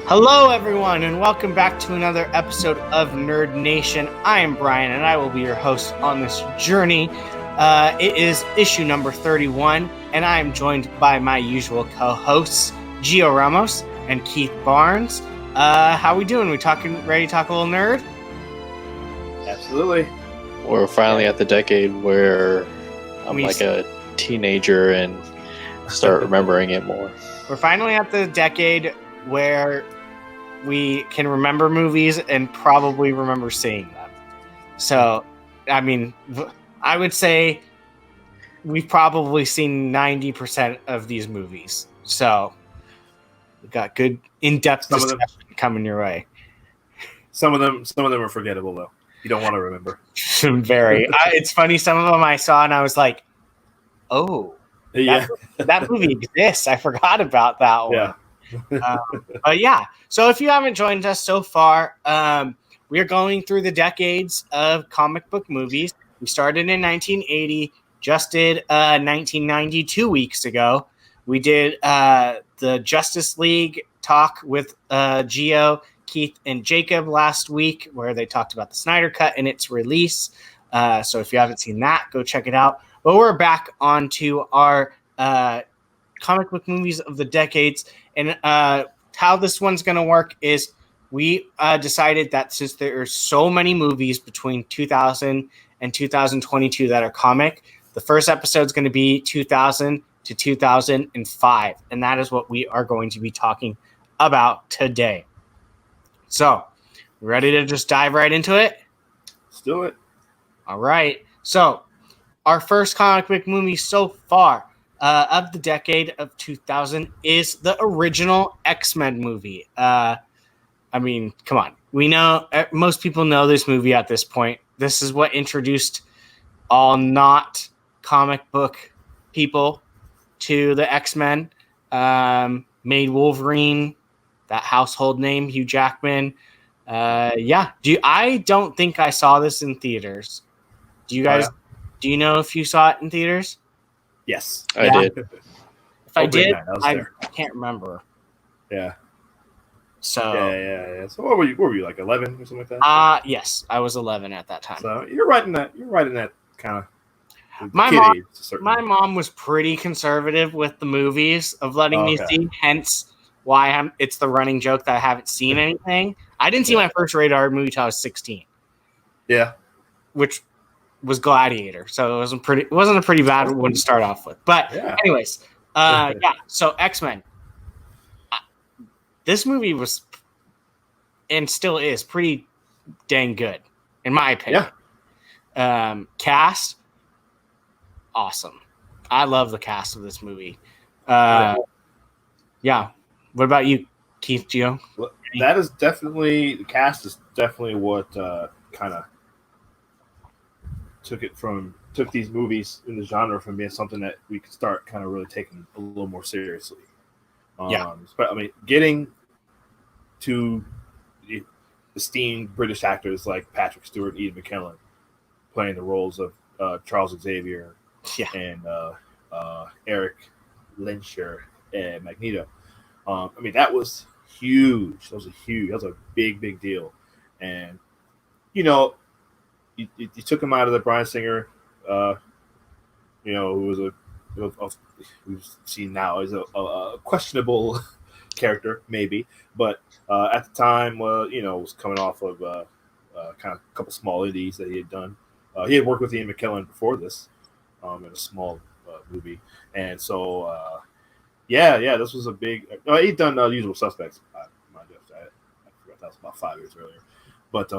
Hello, everyone, and welcome back to another episode of Nerd Nation. I am Brian, and I will be your host on this journey. It is issue number 31, and I am joined by my usual co-hosts, Gio Ramos and Keith Barnes. How we doing? Ready to talk a little nerd? Absolutely. We're finally at the decade where I'm like a teenager and start remembering it more. We're finally at the decade where we can remember movies and probably remember seeing them. So, I mean, I would say we've probably seen 90% of these movies. So, we've got good in-depth discussion coming your way. Some of them are forgettable though. You don't want to remember. Very. It's funny. Some of them I saw and I was like, "Oh, yeah, that movie exists. I forgot about that one." Yeah. But yeah, so if you haven't joined us so far, we are going through the decades of comic book movies. We started in 1980, just did 1990 2 weeks ago. We did the Justice League talk with Gio, Keith, and Jacob last week, where they talked about the Snyder Cut and its release. So if you haven't seen that, go check it out. But we're back onto our comic book movies of the decades. And how this one's going to work is we decided that since there are so many movies between 2000 and 2022 that are comic, the first episode is going to be 2000 to 2005. And that is what we are going to be talking about today. So, ready to just dive right into it? Let's do it. All right. So, our first comic book movie so far of the decade of 2000 is the original X-Men movie. I mean, come on. We know, most people know this movie at this point. This is what introduced all not comic book people to the X-Men. Made Wolverine that household name, Hugh Jackman. I don't think I saw this in theaters. Do you guys? Do you know if you saw it in theaters? Yes, I did. If I did, I can't remember. Yeah. So yeah. So what were you like 11 or something like that? Yes, I was 11 at that time. So you're right in that kind of. My mom was pretty conservative with the movies of letting me see. Hence, why it's the running joke that I haven't seen anything. I didn't see my first rated R movie until I was 16. Yeah. Which was Gladiator, so it wasn't a pretty bad one to start off with. But anyways, so X-Men. This movie was and still is pretty dang good, in my opinion. Yeah. Cast, awesome. I love the cast of this movie. Yeah. What about you, Keith, Gio? Well, that is definitely the cast is definitely what kind of took these movies in the genre from being something that we could start kind of really taking a little more seriously. But I mean, getting to esteemed British actors like Patrick Stewart and Ian McKellen playing the roles of Charles Xavier and Eric Lehnsherr and Magneto. I mean, that was huge. That was a big deal. And, you know, you took him out of the Bryan Singer, who we've seen now as a questionable character, maybe. But at the time, was coming off of kind of a couple small indies that he had done. He had worked with Ian McKellen before this in a small movie. And so... this was a big. He'd done Usual Suspects. I forgot that was about 5 years earlier, but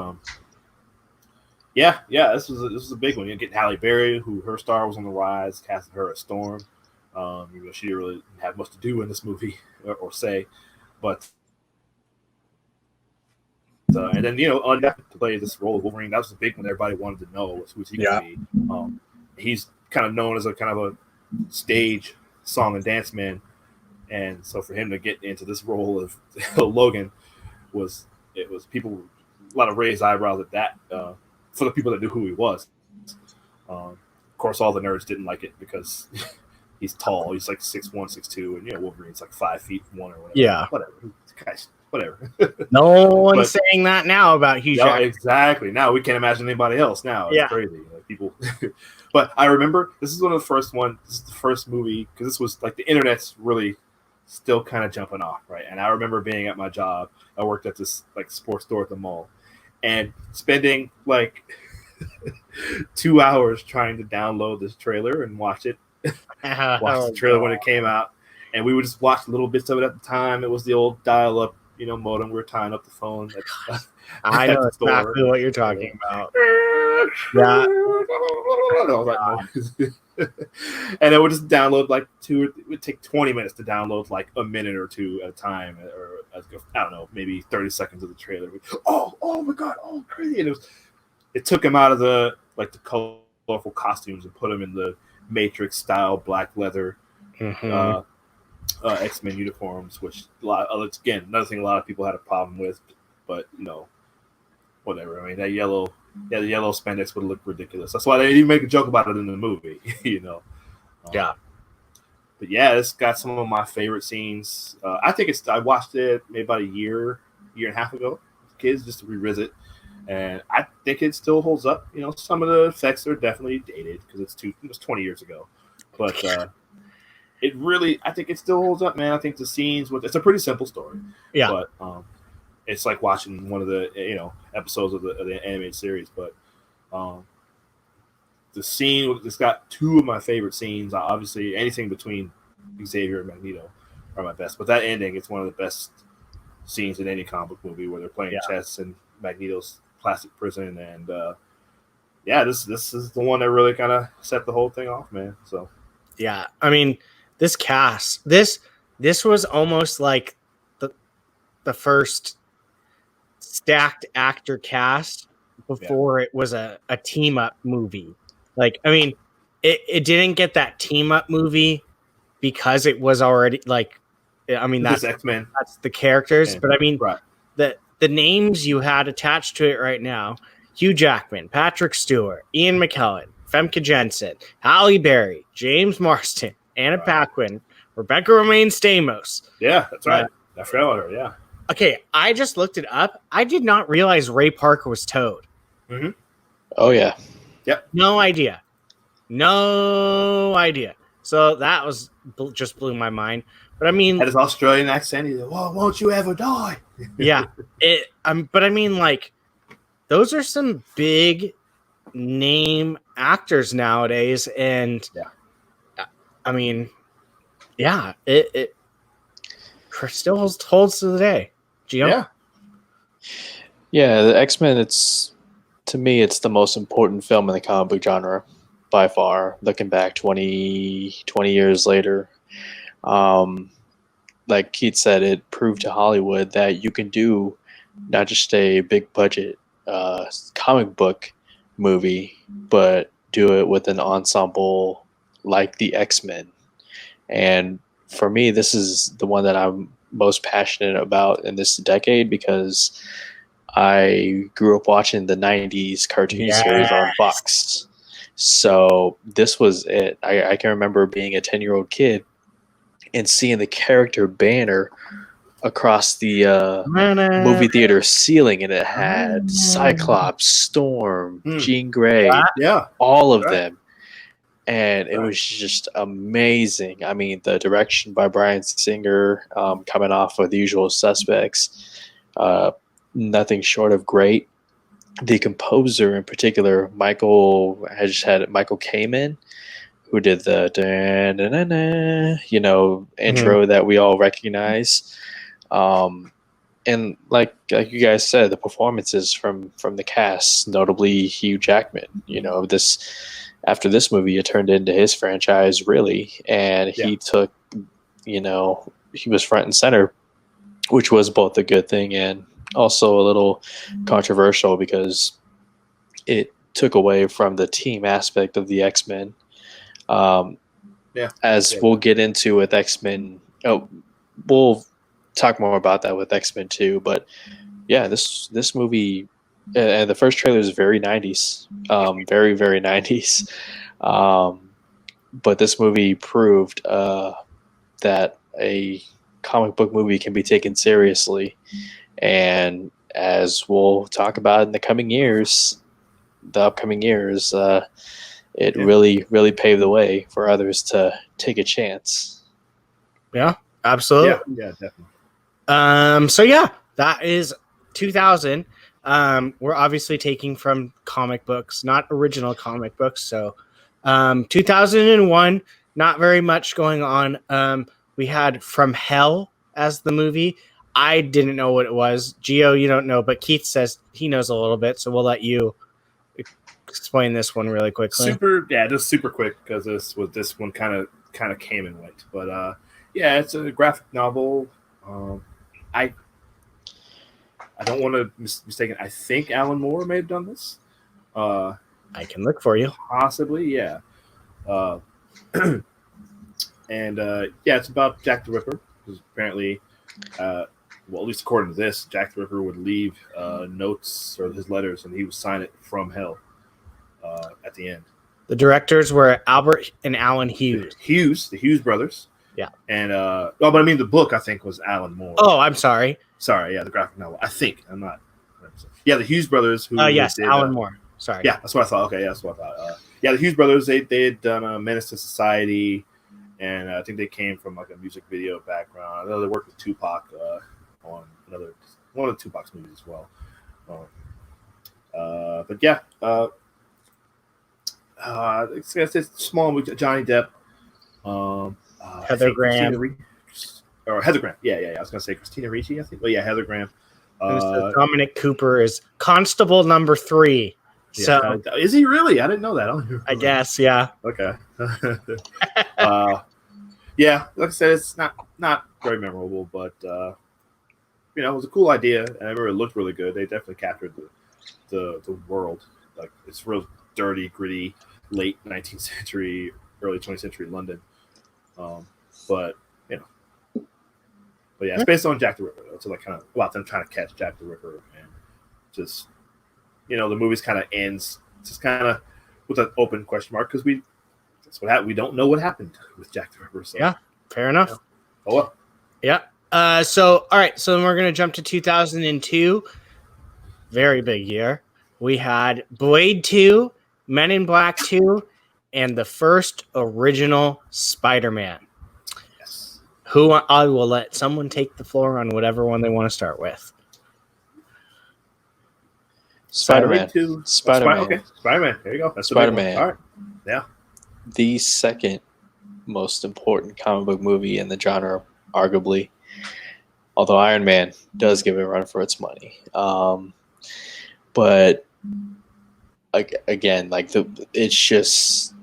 this was a big one. You're getting Halle Berry, who her star was on the rise, casting her as Storm. She didn't really have much to do in this movie or say, but and then to play this role of Wolverine, that was a big one. Everybody wanted to know who he could be. He's kind of known as a kind of a stage song and dance man. And so for him to get into this role of Logan was people a lot of raised eyebrows at that for the people that knew who he was. Of course, all the nerds didn't like it because he's tall. He's like 6'1", 6'2", and Wolverine's like 5'1" or whatever. Yeah, whatever. This guy's whatever. No one's But- saying that now about Hugh Yeah, Jackman. exactly. Now we can't imagine anybody else. Now it's Yeah. crazy. Like people, but I remember this is one of the first one. This is the first movie because this was like the internet's really still kind of jumping off, right? And I remember being at my job. I worked at this like sports store at the mall, and spending like 2 hours trying to download this trailer and watch it. Watch the trailer when it came out, and we would just watch little bits of it at the time. It was the old dial-up, modem. We were tying up the phone. I know exactly what you're talking about. Yeah. And it would just download like it would take 20 minutes to download like a minute or two at a time, or I don't know, maybe 30 seconds of the trailer. Oh my god, oh crazy! And it took him out of the colorful costumes and put him in the Matrix style black leather X-Men uniforms, which again, another thing a lot of people had a problem with, but whatever. I mean, the yellow spandex would look ridiculous. That's why they didn't make a joke about it in the movie, Yeah. But yeah, it's got some of my favorite scenes. I watched it maybe about a year and a half ago, with kids, just to revisit, and I think it still holds up. Some of the effects are definitely dated because it was 20 years ago, but I think it still holds up, man. I think the scenes it's a pretty simple story, Yeah. but it's like watching one of the episodes of the animated series, but the scene, it's got two of my favorite scenes. Obviously, anything between Xavier and Magneto are my best, but that ending, it's one of the best scenes in any comic book movie where they're playing chess in Magneto's plastic prison, and this is the one that really kind of set the whole thing off, man. So yeah, I mean, this cast, this was almost like the first stacked actor cast before it was a team up movie. Like, I mean, it didn't get that team up movie because it was already like, I mean, that's X-Men. That's the characters, but I mean, right. the names you had attached to it right now: Hugh Jackman, Patrick Stewart, Ian McKellen, Femke Jensen, Halle Berry, James Marsden, Anna Paquin, Rebecca Romaine Stamos. Yeah, that's right. I forgot about her. Yeah. Okay, I just looked it up. I did not realize Ray Parker was Toad. Mm-hmm. Oh yeah. Yep. No idea. So that just blew my mind. But I mean, had his Australian accent. He's like, "Well, won't you ever die?" Yeah. But I mean, like, those are some big name actors nowadays, and I mean, yeah, it still holds to the day. Gio? Yeah, the X-Men, to me, it's the most important film in the comic book genre by far, looking back 20 years later. Like Keith said, it proved to Hollywood that you can do not just a big budget comic book movie, but do it with an ensemble like the X-Men. And for me, this is the one that I'm most passionate about in this decade because I grew up watching the 90s cartoon series on Fox. So this was it. I can remember being a 10-year-old kid and seeing the character banner across the movie theater ceiling, and it had Cyclops, Storm, Jean Grey, all of them. And it was just amazing. I mean, the direction by Bryan Singer, coming off of The Usual Suspects, nothing short of great. The composer in particular, Michael Kamen, who did the intro that we all recognize. And like you guys said, the performances from the cast, notably Hugh Jackman, after this movie, it turned into his franchise, really. And he took, he was front and center, which was both a good thing and also a little controversial because it took away from the team aspect of the X-Men. As we'll get into with X-Men. We'll talk more about that with X-Men too. But yeah, this movie... And the first trailer is very 90s, very, very 90s. But this movie proved that a comic book movie can be taken seriously. And as we'll talk about in the upcoming years, it really, really paved the way for others to take a chance. Yeah, absolutely. Yeah, definitely. So yeah, that is 2000. We're obviously taking from comic books, not original comic books. So 2001, not very much going on. We had From Hell as the movie. I didn't know what it was. Gio, you don't know, but Keith says he knows a little bit, so we'll let you explain this one really quickly. Just super quick, because this one kind of came and went. But yeah, it's a graphic novel. I don't want to mistaken. I think Alan Moore may have done this. I can look for you. Possibly, yeah. And yeah, it's about Jack the Ripper. Because apparently, well, at least according to this, Jack the Ripper would leave notes or his letters, and he would sign it from hell at the end. The directors were Albert and Alan Hughes. The Hughes brothers. Yeah. And but I mean, the book I think was Alan Moore. Oh, I'm sorry. Sorry, yeah, the graphic novel. I think I'm not. Yeah, the Hughes brothers. Who yes, did, Alan Moore. Sorry. Yeah, that's what I thought. Okay, yeah, that's what I thought. Yeah, the Hughes brothers. They had done Menace to Society, and I think they came from like a music video background. I know they worked with Tupac on one of the Tupac's movies as well. But yeah, it's small movie. Johnny Depp, Heather Graham. Heather Graham. Yeah. I was gonna say Christina Ricci, I think. Well, yeah, Heather Graham. Dominic Cooper is Constable number 3. Yeah, so is he really? I didn't know that. I guess, yeah. Okay. Yeah, like I said, it's not very memorable, but it was a cool idea, and I remember it looked really good. They definitely captured the world. Like, it's real dirty, gritty, late 19th century, early 20th century London. But yeah, it's based on Jack the Ripper. So like kind of about them trying to catch Jack the Ripper, and just the movie's kind of ends just kind of with an open question mark, because that's what happened. We don't know what happened with Jack the Ripper. So yeah, fair enough. Yeah. Oh well. Yeah. So all right. So then we're gonna jump to 2002. Very big year. We had Blade 2, Men in Black 2, and the first original Spider-Man. Who I will let someone take the floor on whatever one they want to start with. Spider-Man. Spider-Man. Okay. Spider-Man. There you go. That's Spider-Man. All right. Yeah. The second most important comic book movie in the genre, arguably. Although Iron Man does give it a run for its money. But again, it's just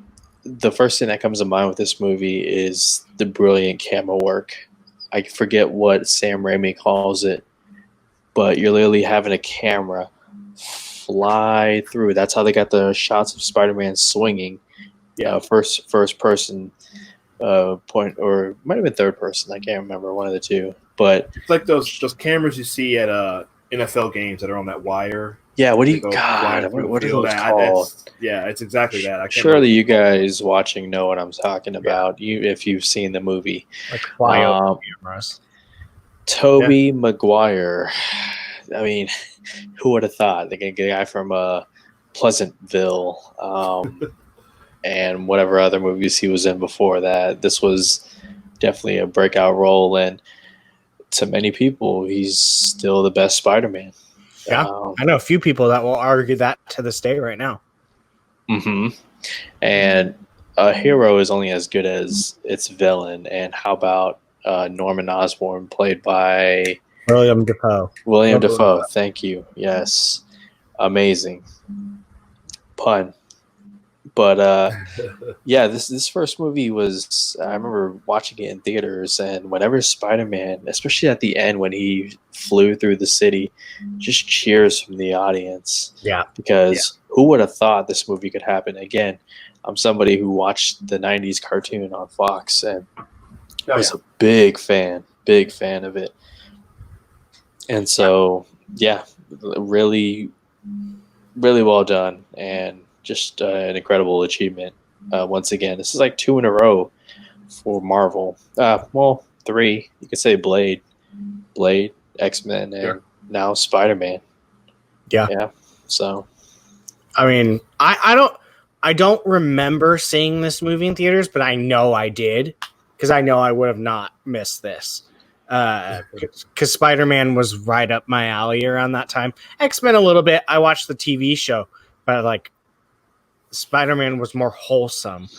the first thing that comes to mind with this movie is the brilliant camera work. I forget what Sam Raimi calls it, but you're literally having a camera fly through. That's how they got the shots of Spider-Man swinging. Yeah, first person point, or it might have been third person. I can't remember, one of the two. But it's like those cameras you see at NFL games that are on that wire. Yeah, what are those called? Yeah, it's exactly that. Surely you guys watching know what I'm talking about. If you've seen the movie, like cameras. Tobey Maguire. I mean, who would have thought? The guy from Pleasantville, and whatever other movies he was in before that. This was definitely a breakout role, and to many people, he's still the best Spider-Man. Yeah, I know a few people that will argue that to this day right now. Mm-hmm. And a hero is only as good as its villain. And how about Norman Osborn, played by William Dafoe? William Dafoe, thank you. Yes, amazing pun. But yeah, this first movie was, I remember watching it in theaters, and whenever Spider-Man, especially at the end when he flew through the city, just cheers from the audience. Yeah. Because who would have thought this movie could happen? Again, I'm somebody who watched the 90s cartoon on Fox, and I was a big fan of it. And so, yeah, really, really well done. And just an incredible achievement. Once again, this is like 2 in a row for Marvel. Well, three. You could say Blade, X-Men, and now Spider-Man. Yeah. So, I mean, I don't remember seeing this movie in theaters, but I know I did because I know I would have not missed this. Because Spider-Man was right up my alley around that time. X-Men a little bit. I watched the TV show, but like Spider-Man was more wholesome.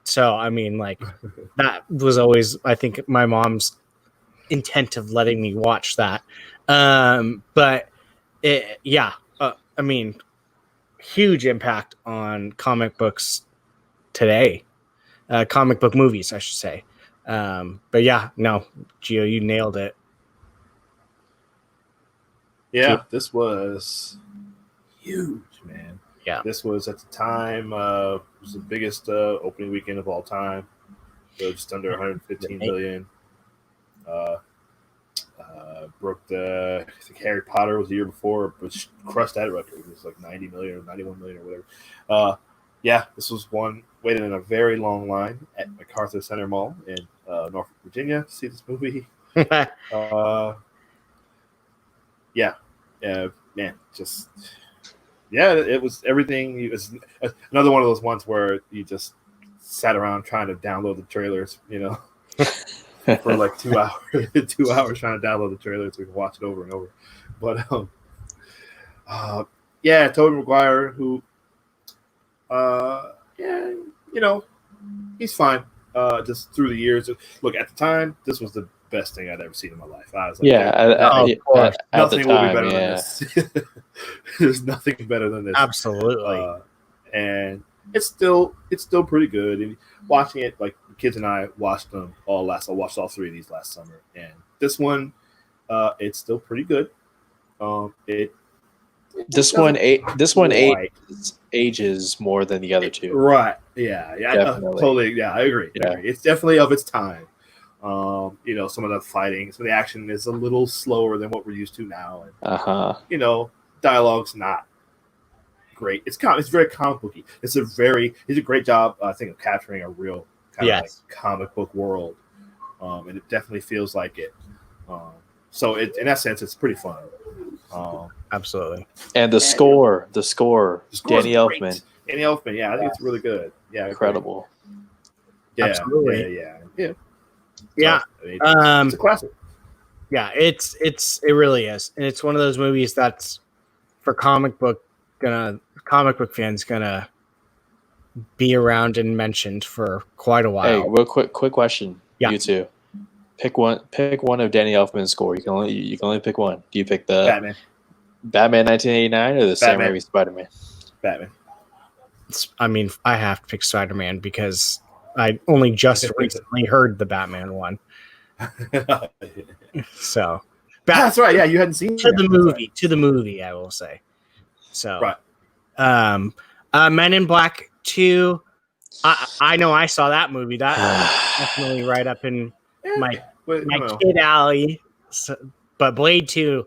So I mean, like that was always, I think, my mom's intent of letting me watch that. But I mean, huge impact on comic books today. Comic book movies, I should say. But yeah, no, Gio, you nailed it. Yeah, this was huge, man. Yeah. This was at the time it was the biggest opening weekend of all time. So just under 115 million. Broke I think Harry Potter was the year before, but crushed that record. It was like 90 million or 91 million or whatever. Yeah, this was one waited in a very long line at MacArthur Center Mall in Norfolk, Virginia to see this movie. Man, just it was everything. It was another one of those ones where you just sat around trying to download the trailers, for like 2 hours, 2 hours trying to download the trailers so we can watch it over and over. But Tobey Maguire, who he's fine. Just through the years, look, at the time, this was the best thing I'd ever seen in my life. I was like, nothing will be better than this. There's nothing better than this. Absolutely. And it's still pretty good. And watching it, like the kids and I watched them all I watched all three of these last summer, and this one, it's still pretty good. This one ages more than the other two. Right. Yeah. Totally. Yeah, I agree. Yeah. It's definitely of its time. Some of the fighting, some of the action is a little slower than what we're used to now. And, dialogue's not great. It's very comic booky. He's a great job, I think, of capturing a real kind of like comic book world. And it definitely feels like it. So in that sense, it's pretty fun. Absolutely. And the score, Danny Elfman. Danny Elfman, yeah, I think it's really good. Yeah, incredible. Yeah, absolutely. Yeah. Yeah. It's a classic. Yeah, it really is, and it's one of those movies that's for comic book fans gonna be around and mentioned for quite a while. Hey, real quick question. Yeah. You two. Pick one of Danny Elfman's score. You can only pick one. Do you pick the Batman 1989 or the Sam Raimi Spider-Man? Batman. I mean, I have to pick Spider-Man because I only just recently heard the Batman one. So that's right. Yeah, you hadn't seen to the movie, I will say. So right. Men in Black 2. I know I saw that movie. That was definitely right up in my kid alley. So, but Blade 2,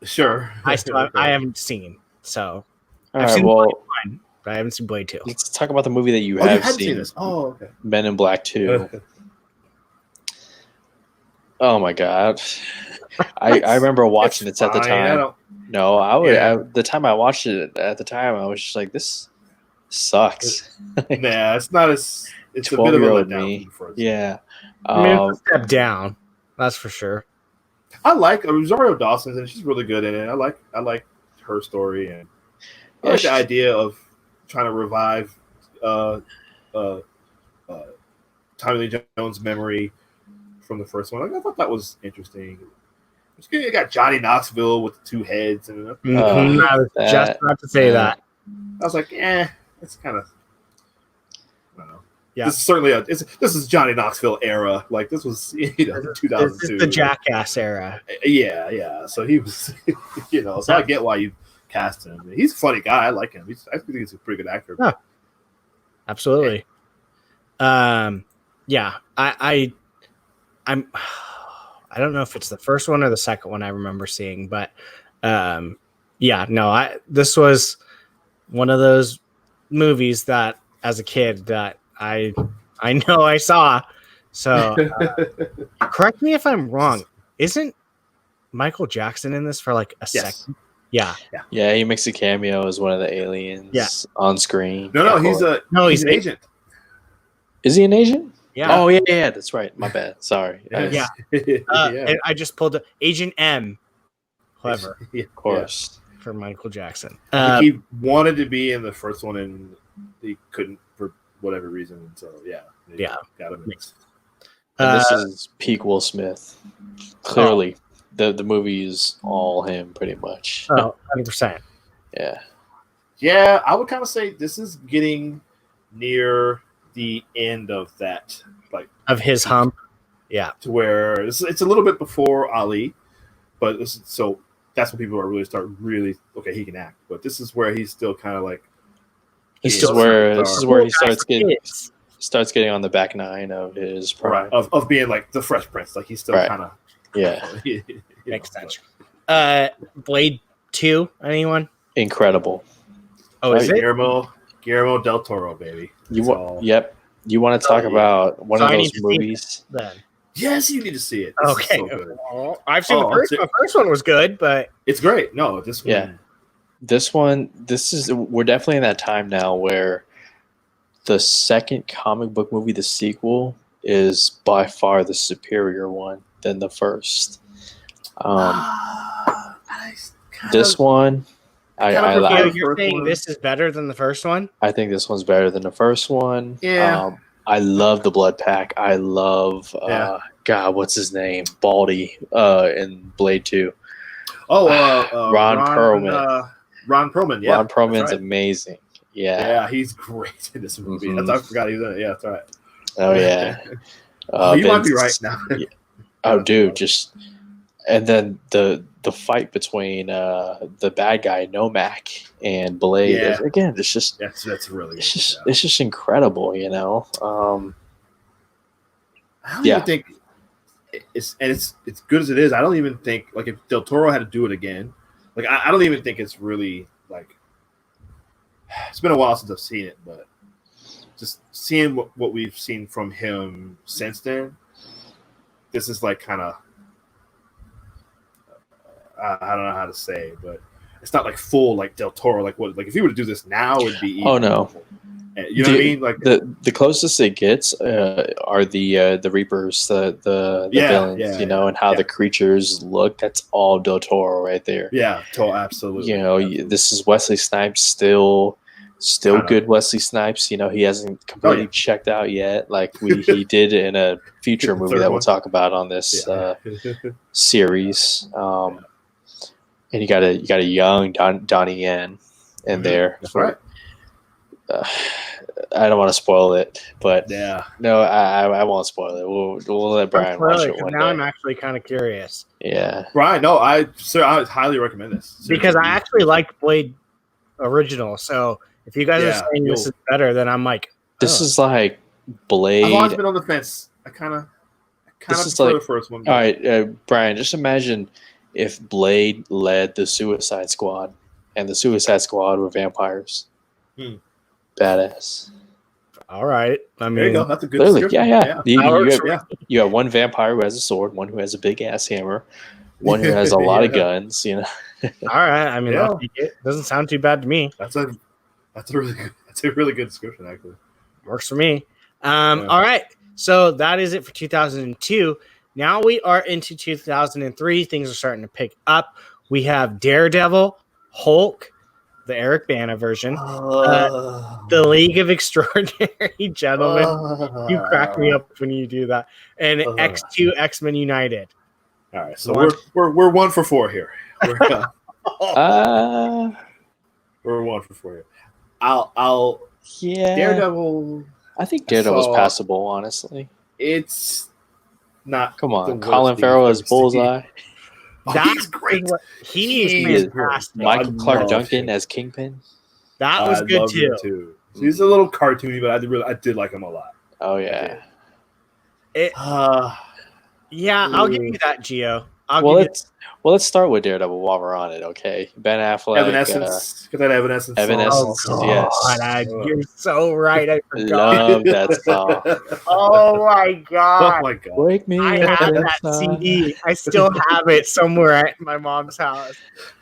sure. I haven't seen. So I've seen Blade 1, but I haven't seen Blade 2. Let's talk about the movie that you have seen. This. Oh, okay. Men in Black 2. Oh my god! I remember watching it at the time. The time I watched it at the time, I was just like, "This sucks." It's not as. It's a bit of a letdown. Yeah, I mean, it's a step down. That's for sure. I like Rosario Dawson, and she's really good in it. I like her story, and I like the idea of trying to revive Tommy Lee Jones' memory from the first one. I thought that was interesting. You got Johnny Knoxville with the two heads, and I was just about to say that. I was like, it's kind of. I don't know. Yeah, this is certainly this is Johnny Knoxville era. Like this was 2002. This is the Jackass era. Yeah. So he was, So I get why you cast him. He's a funny guy. I like him. I think he's a pretty good actor. Yeah, absolutely. Yeah, I don't know if it's the first one or the second one I remember seeing, but this was one of those movies that as a kid that I know I saw. So correct me if I'm wrong. Isn't Michael Jackson in this for like a second? Yeah. Yeah, he makes a cameo as one of the aliens on screen. No, he's an agent. Is he an agent? Yeah. Oh, yeah, that's right. My bad. Sorry. Yeah. I just pulled Agent M. Clever. Of course. For Michael Jackson. He wanted to be in the first one and he couldn't for whatever reason. So, got him. And this is peak Will Smith. Clearly, the movie is all him pretty much. 100%. Yeah. Yeah, I would kind of say this is getting near the end of that, like of his hump. Yeah. To where it's a little bit before Ali, but so that's when people are really okay, he can act. But this is where he's still kind of like this is where he starts getting on the back nine of his prime. Of being like the Fresh Prince. Like he's still kind of makes sense. Blade 2, anyone? Incredible. Oh, is it? Guillermo del Toro, baby. Yep. You want to talk about one of those movies? Then. Yes, you need to see it. Okay. So I've seen the first one. The first one was good, but it's great. No, this one. Yeah. We're definitely in that time now where the second comic book movie, the sequel, is by far the superior one than the first. This one, you're saying this is better than the first one? I think this one's better than the first one. Yeah. I love the Blood Pack. I love God, what's his name? Baldy in Blade 2. Ron Perlman. Ron Perlman, yeah. Ron Perlman's amazing. Yeah. Yeah, he's great in this movie. Mm-hmm. I forgot he was in it. Yeah, that's right. Oh, yeah. You might be right now. Oh, dude, and then the fight between the bad guy Nomak and Blade again. It's just that's really. It's just incredible, you know. I don't even think it's good as it is. I don't even think like if Del Toro had to do it again, like I don't even think it's really like. It's been a while since I've seen it, but just seeing what we've seen from him since then, this is like kind of. I don't know how to say, but it's not like full like Del Toro. Like what? Like if he were to do this now, it'd be. Oh no! You know what I mean? Like the closest it gets are the Reapers, the villains, you know, and how the creatures look. That's all Del Toro right there. Yeah, absolutely. You know, this is Wesley Snipes still good. Wesley Snipes, you know, he hasn't completely checked out yet, like he did in a future movie that we'll talk about on this series. And you got a young Donnie Yen in there. That's right. I don't want to spoil it, but no, I won't spoil it. We'll let Brian watch it one day. Now I'm actually kind of curious. Yeah, Brian, no, I highly recommend this. Seriously. Because I actually liked Blade original. So if you guys are saying this is better, then I'm like, this is like Blade. I've always been on the fence. I kind of prefer the first one. All right, Brian, just imagine if Blade led the Suicide Squad, and the Suicide Squad were vampires. Badass. All right. I mean, there you go. That's a good description. Yeah. You have one vampire who has a sword, one who has a big ass hammer, one who has a lot of guns. You know. All right. I mean, it doesn't sound too bad to me. That's a really good description. Actually, works for me. All right. So that is it for 2002. Now we are into 2003. Things are starting to pick up. We have Daredevil, Hulk, the Eric Bana version, the League of Extraordinary Gentlemen. You crack me up when you do that. And X2 X-Men United. All right, so we're 1 for 4 here. We're 1 for 4 here. I'll Daredevil. I think Daredevil's passable, honestly. It's not. Come on, Colin Farrell as Bullseye. That's great. He is fantastic. Michael Clark Duncan as Kingpin. That was good too. He's a little cartoony, but I did like him a lot. Oh yeah. I'll give you that, Gio. Let's start with Daredevil while we're on it. Okay, Ben Affleck, Evanescence. Get that Evanescence. Evanescence. Oh, Yes, you're so right. I forgot. love that song. Oh my god. Oh my god. Wake me I up have when that it's on. CD. I still have it somewhere at my mom's house.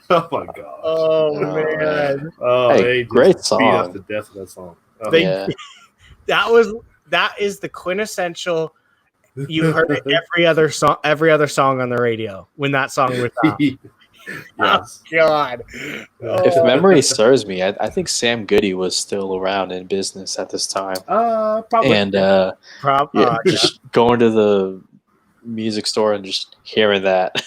Oh my god. Oh, Oh, man. man. Oh, Hey, they just great beat us song. to death with that song. Oh. They- That is the quintessential. You heard every other song on the radio when that song was out. Yes. Oh God! If memory serves me, I think Sam Goody was still around in business at this time. Probably. And just going to the music store and just hearing that.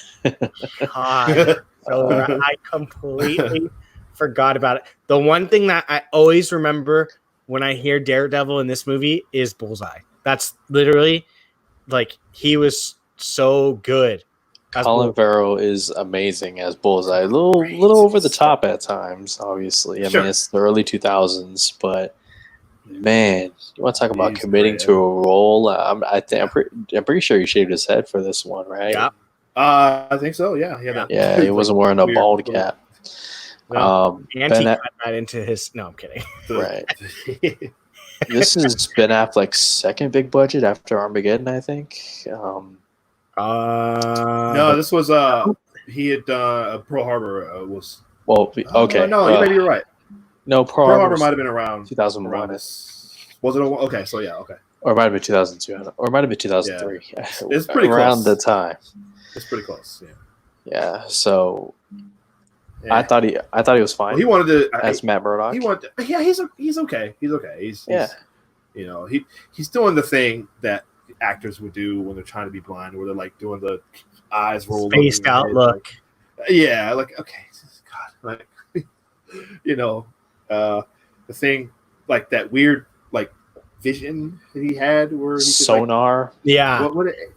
God. So I completely forgot about it. The one thing that I always remember when I hear Daredevil in this movie is Bullseye. That's literally like he was so good. Colin Farrell is amazing as Bullseye. A little over the top at times, obviously. I mean, it's the early 2000s, but man, you want to talk about committing to a role? I'm pretty sure he shaved his head for this one, right? Yeah. I think so. Yeah. Yeah, he wasn't wearing a bald cap. And he cut that into his. No, I'm kidding. Right. This is Ben Affleck's second big budget after Armageddon, I think. No, this was he had Pearl Harbor was. Well, okay. No, maybe you're right. No, Pearl Harbor might have been around 2001. Was it? Okay, so yeah, okay. Or it might have been 2002, or it might have been 2003. Yeah. It's pretty around close. the time. It's pretty close. Yeah. Yeah. So I thought he was fine. Well, he wanted to as Matt Murdock. He wanted. Yeah, he's okay. He's okay. He's you know, he's doing the thing that actors would do when they're trying to be blind, where they're like doing the eyes rolled, spaced out look. Yeah, like okay, God, like you know, the thing like that weird like vision that he had where he sonar. Could, yeah,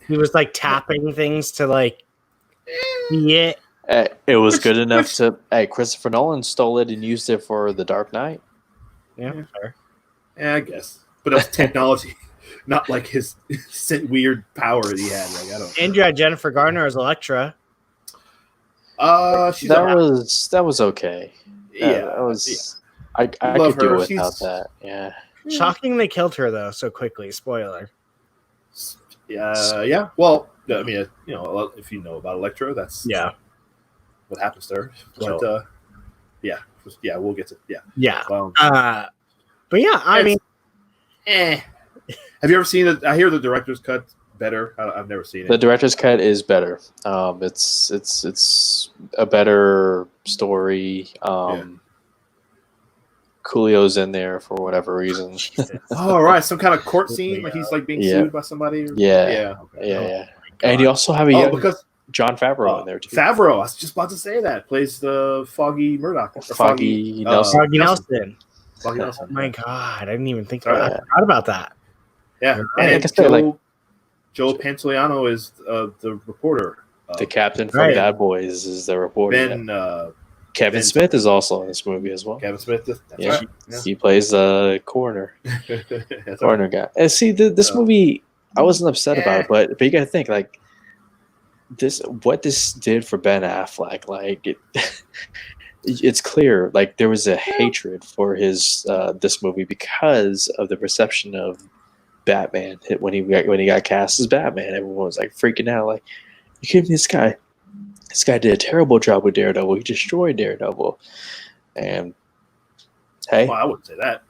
he was like tapping things to like see it. It was good enough to. Hey, Christopher Nolan stole it and used it for The Dark Knight. Yeah, fair. Yeah, I guess, but it was technology. Not like his weird power that he had. Like I don't. And you had Jennifer Garner as Elektra. That was okay. Yeah, that was. Yeah. I could do without that. Yeah. Shocking they killed her though so quickly. Spoiler. Yeah. Well, I mean, you know, if you know about Elektra, that's what happens to her. But we'll get to yeah. But yeah, I mean. Have you ever seen it? I hear the director's cut better. I've never seen it. The director's cut is better. It's a better story. Coolio's in there for whatever reason. Oh, right, some kind of court scene, like he's like being sued by somebody. Yeah. And you also have a young John Favreau in there too. Favreau, I was just about to say that plays the Foggy Murdoch. Foggy Nelson. Foggy Nelson. Oh my God, I didn't even think about that. I forgot about that. Yeah, and Joe Pantoliano is the reporter. The captain from Bad Boys is the reporter. Kevin Smith is also in this movie as well. Kevin Smith, he plays the coroner. Coroner guy. And see, this movie, I wasn't upset about it, but you got to think like what this did for Ben Affleck. Like it's clear, like there was a hatred for his this movie because of the perception of Batman when he got cast as Batman. Everyone was like freaking out, like, you kidding me? This guy did a terrible job with Daredevil. He destroyed Daredevil. And hey, well, I wouldn't say that.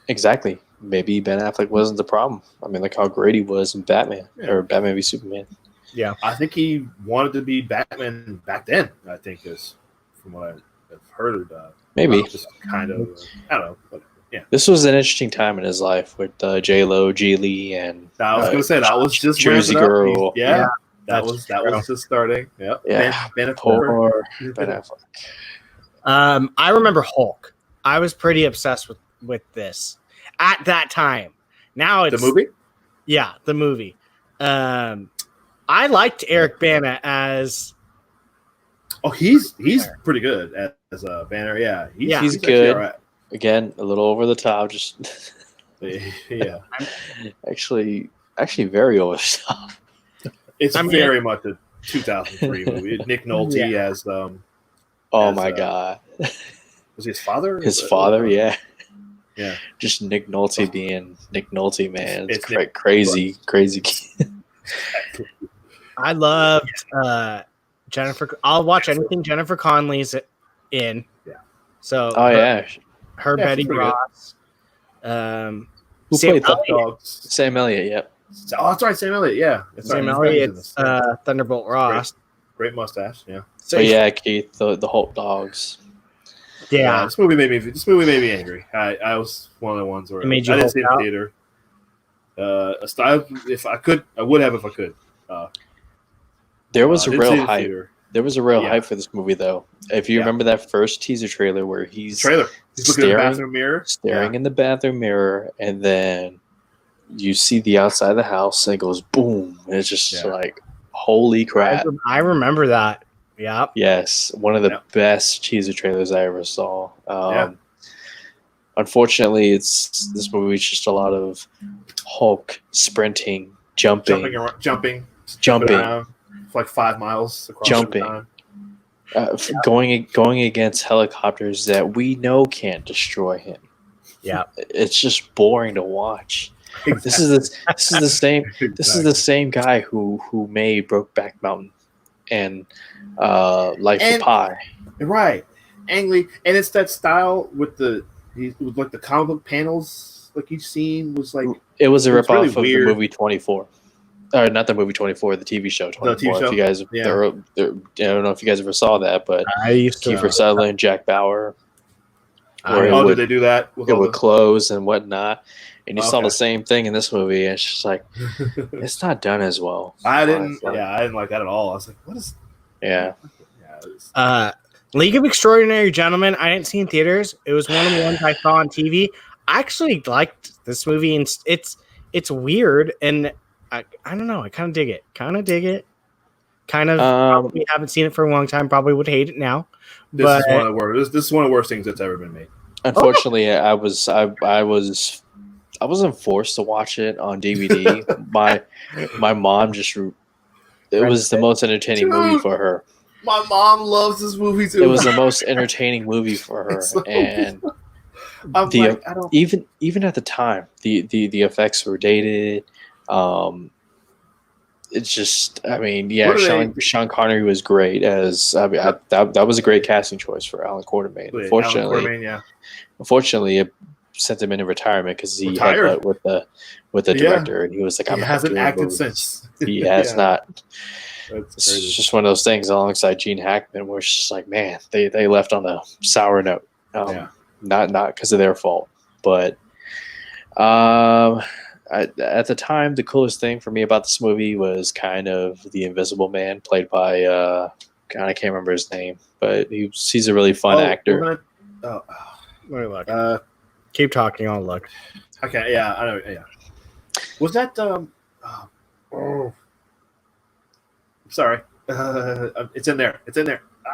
Exactly. Maybe Ben Affleck wasn't the problem. I mean, like how great he was in Batman or Batman v Superman. Yeah, I think he wanted to be Batman back then. I think is from what I've heard. Maybe just kind of. I don't know. But, yeah. This was an interesting time in his life with J-Lo, G-Lee, and I was going to say that was just Jersey Girl. That was just starting. Yep. Yeah. Ben Affleck. I remember Hulk. I was pretty obsessed with this at that time. Now it's the movie. Yeah, the movie. I liked Eric Bana as. Oh, he's pretty good as a Banner. Yeah, he's good. Right. Again, a little over the top. Just yeah. actually, very over the top. It's very much 2003 movie. Nick Nolte as Oh my god. Was he his father? His father, yeah. Yeah. Just Nick Nolte being Nick Nolte, man. It's Nick, crazy. I loved Jennifer. I'll watch anything Jennifer Connelly's in. Yeah. So. Her Betty Ross. Who Sam played Elliott. Sam Elliott, yep. Oh, that's right, Sam Elliott. Yeah, Sam Elliott. Thunderbolt Ross. Great mustache. Yeah. So yeah, Keith, the Hulk dogs. Yeah. This movie made me angry. I was one of the ones where I didn't see it in theater. If I could, I would have if I could. There was a real hype. There was a real hype for this movie, though. If you remember that first teaser trailer where he's looking in the bathroom mirror, in the bathroom mirror, and then you see the outside of the house, and it goes boom, and it's just like, holy crap! I remember that. Yeah. Yes, one of the best teaser trailers I ever saw. Unfortunately, this movie is just a lot of Hulk sprinting, jumping around for like 5 miles across jumping, going against helicopters that we know can't destroy him. Yeah, it's just boring to watch. Exactly. This is the same. This is the same guy who made Brokeback Mountain and Life of Pi. Right, Ang Lee, and it's that style with like the comic book panels. Like each scene was like it was a ripoff of the movie 24. Or not the movie 24, the TV show 24. The TV show? If you guys, I don't know if you guys ever saw that, but Kiefer Sutherland, Jack Bauer. Did they do that? It would close and whatnot, and you saw the same thing in this movie. And it's just like it's not done as well. I didn't like that at all. I was like, what is? Yeah. League of Extraordinary Gentlemen. I didn't see in theaters. It was one of the ones I saw on TV. I actually liked this movie, and it's weird and. I don't know. I kind of dig it. Probably haven't seen it for a long time. Probably would hate it now. This is one of the worst things that's ever been made. Unfortunately, I wasn't forced to watch it on DVD. my mom just it was the most entertaining movie for her. My mom loves this movie too. It was the most entertaining movie for her, and even at the time, the effects were dated. It's just, Sean Connery was great as that was a great casting choice for Alan Quartermain. Unfortunately, it sent him into retirement because he had with the director, and he was like, "I'm hasn't acted since." He has not. It's just one of those things alongside Gene Hackman, where it's just like, man, they left on a sour note. Not because of their fault, but at the time, the coolest thing for me about this movie was kind of the Invisible Man, played by God, I can't remember his name, but he's a really fun actor. Let me look. Keep talking. I'll look. Okay. Yeah. I know. Yeah. Was that? Sorry. It's in there.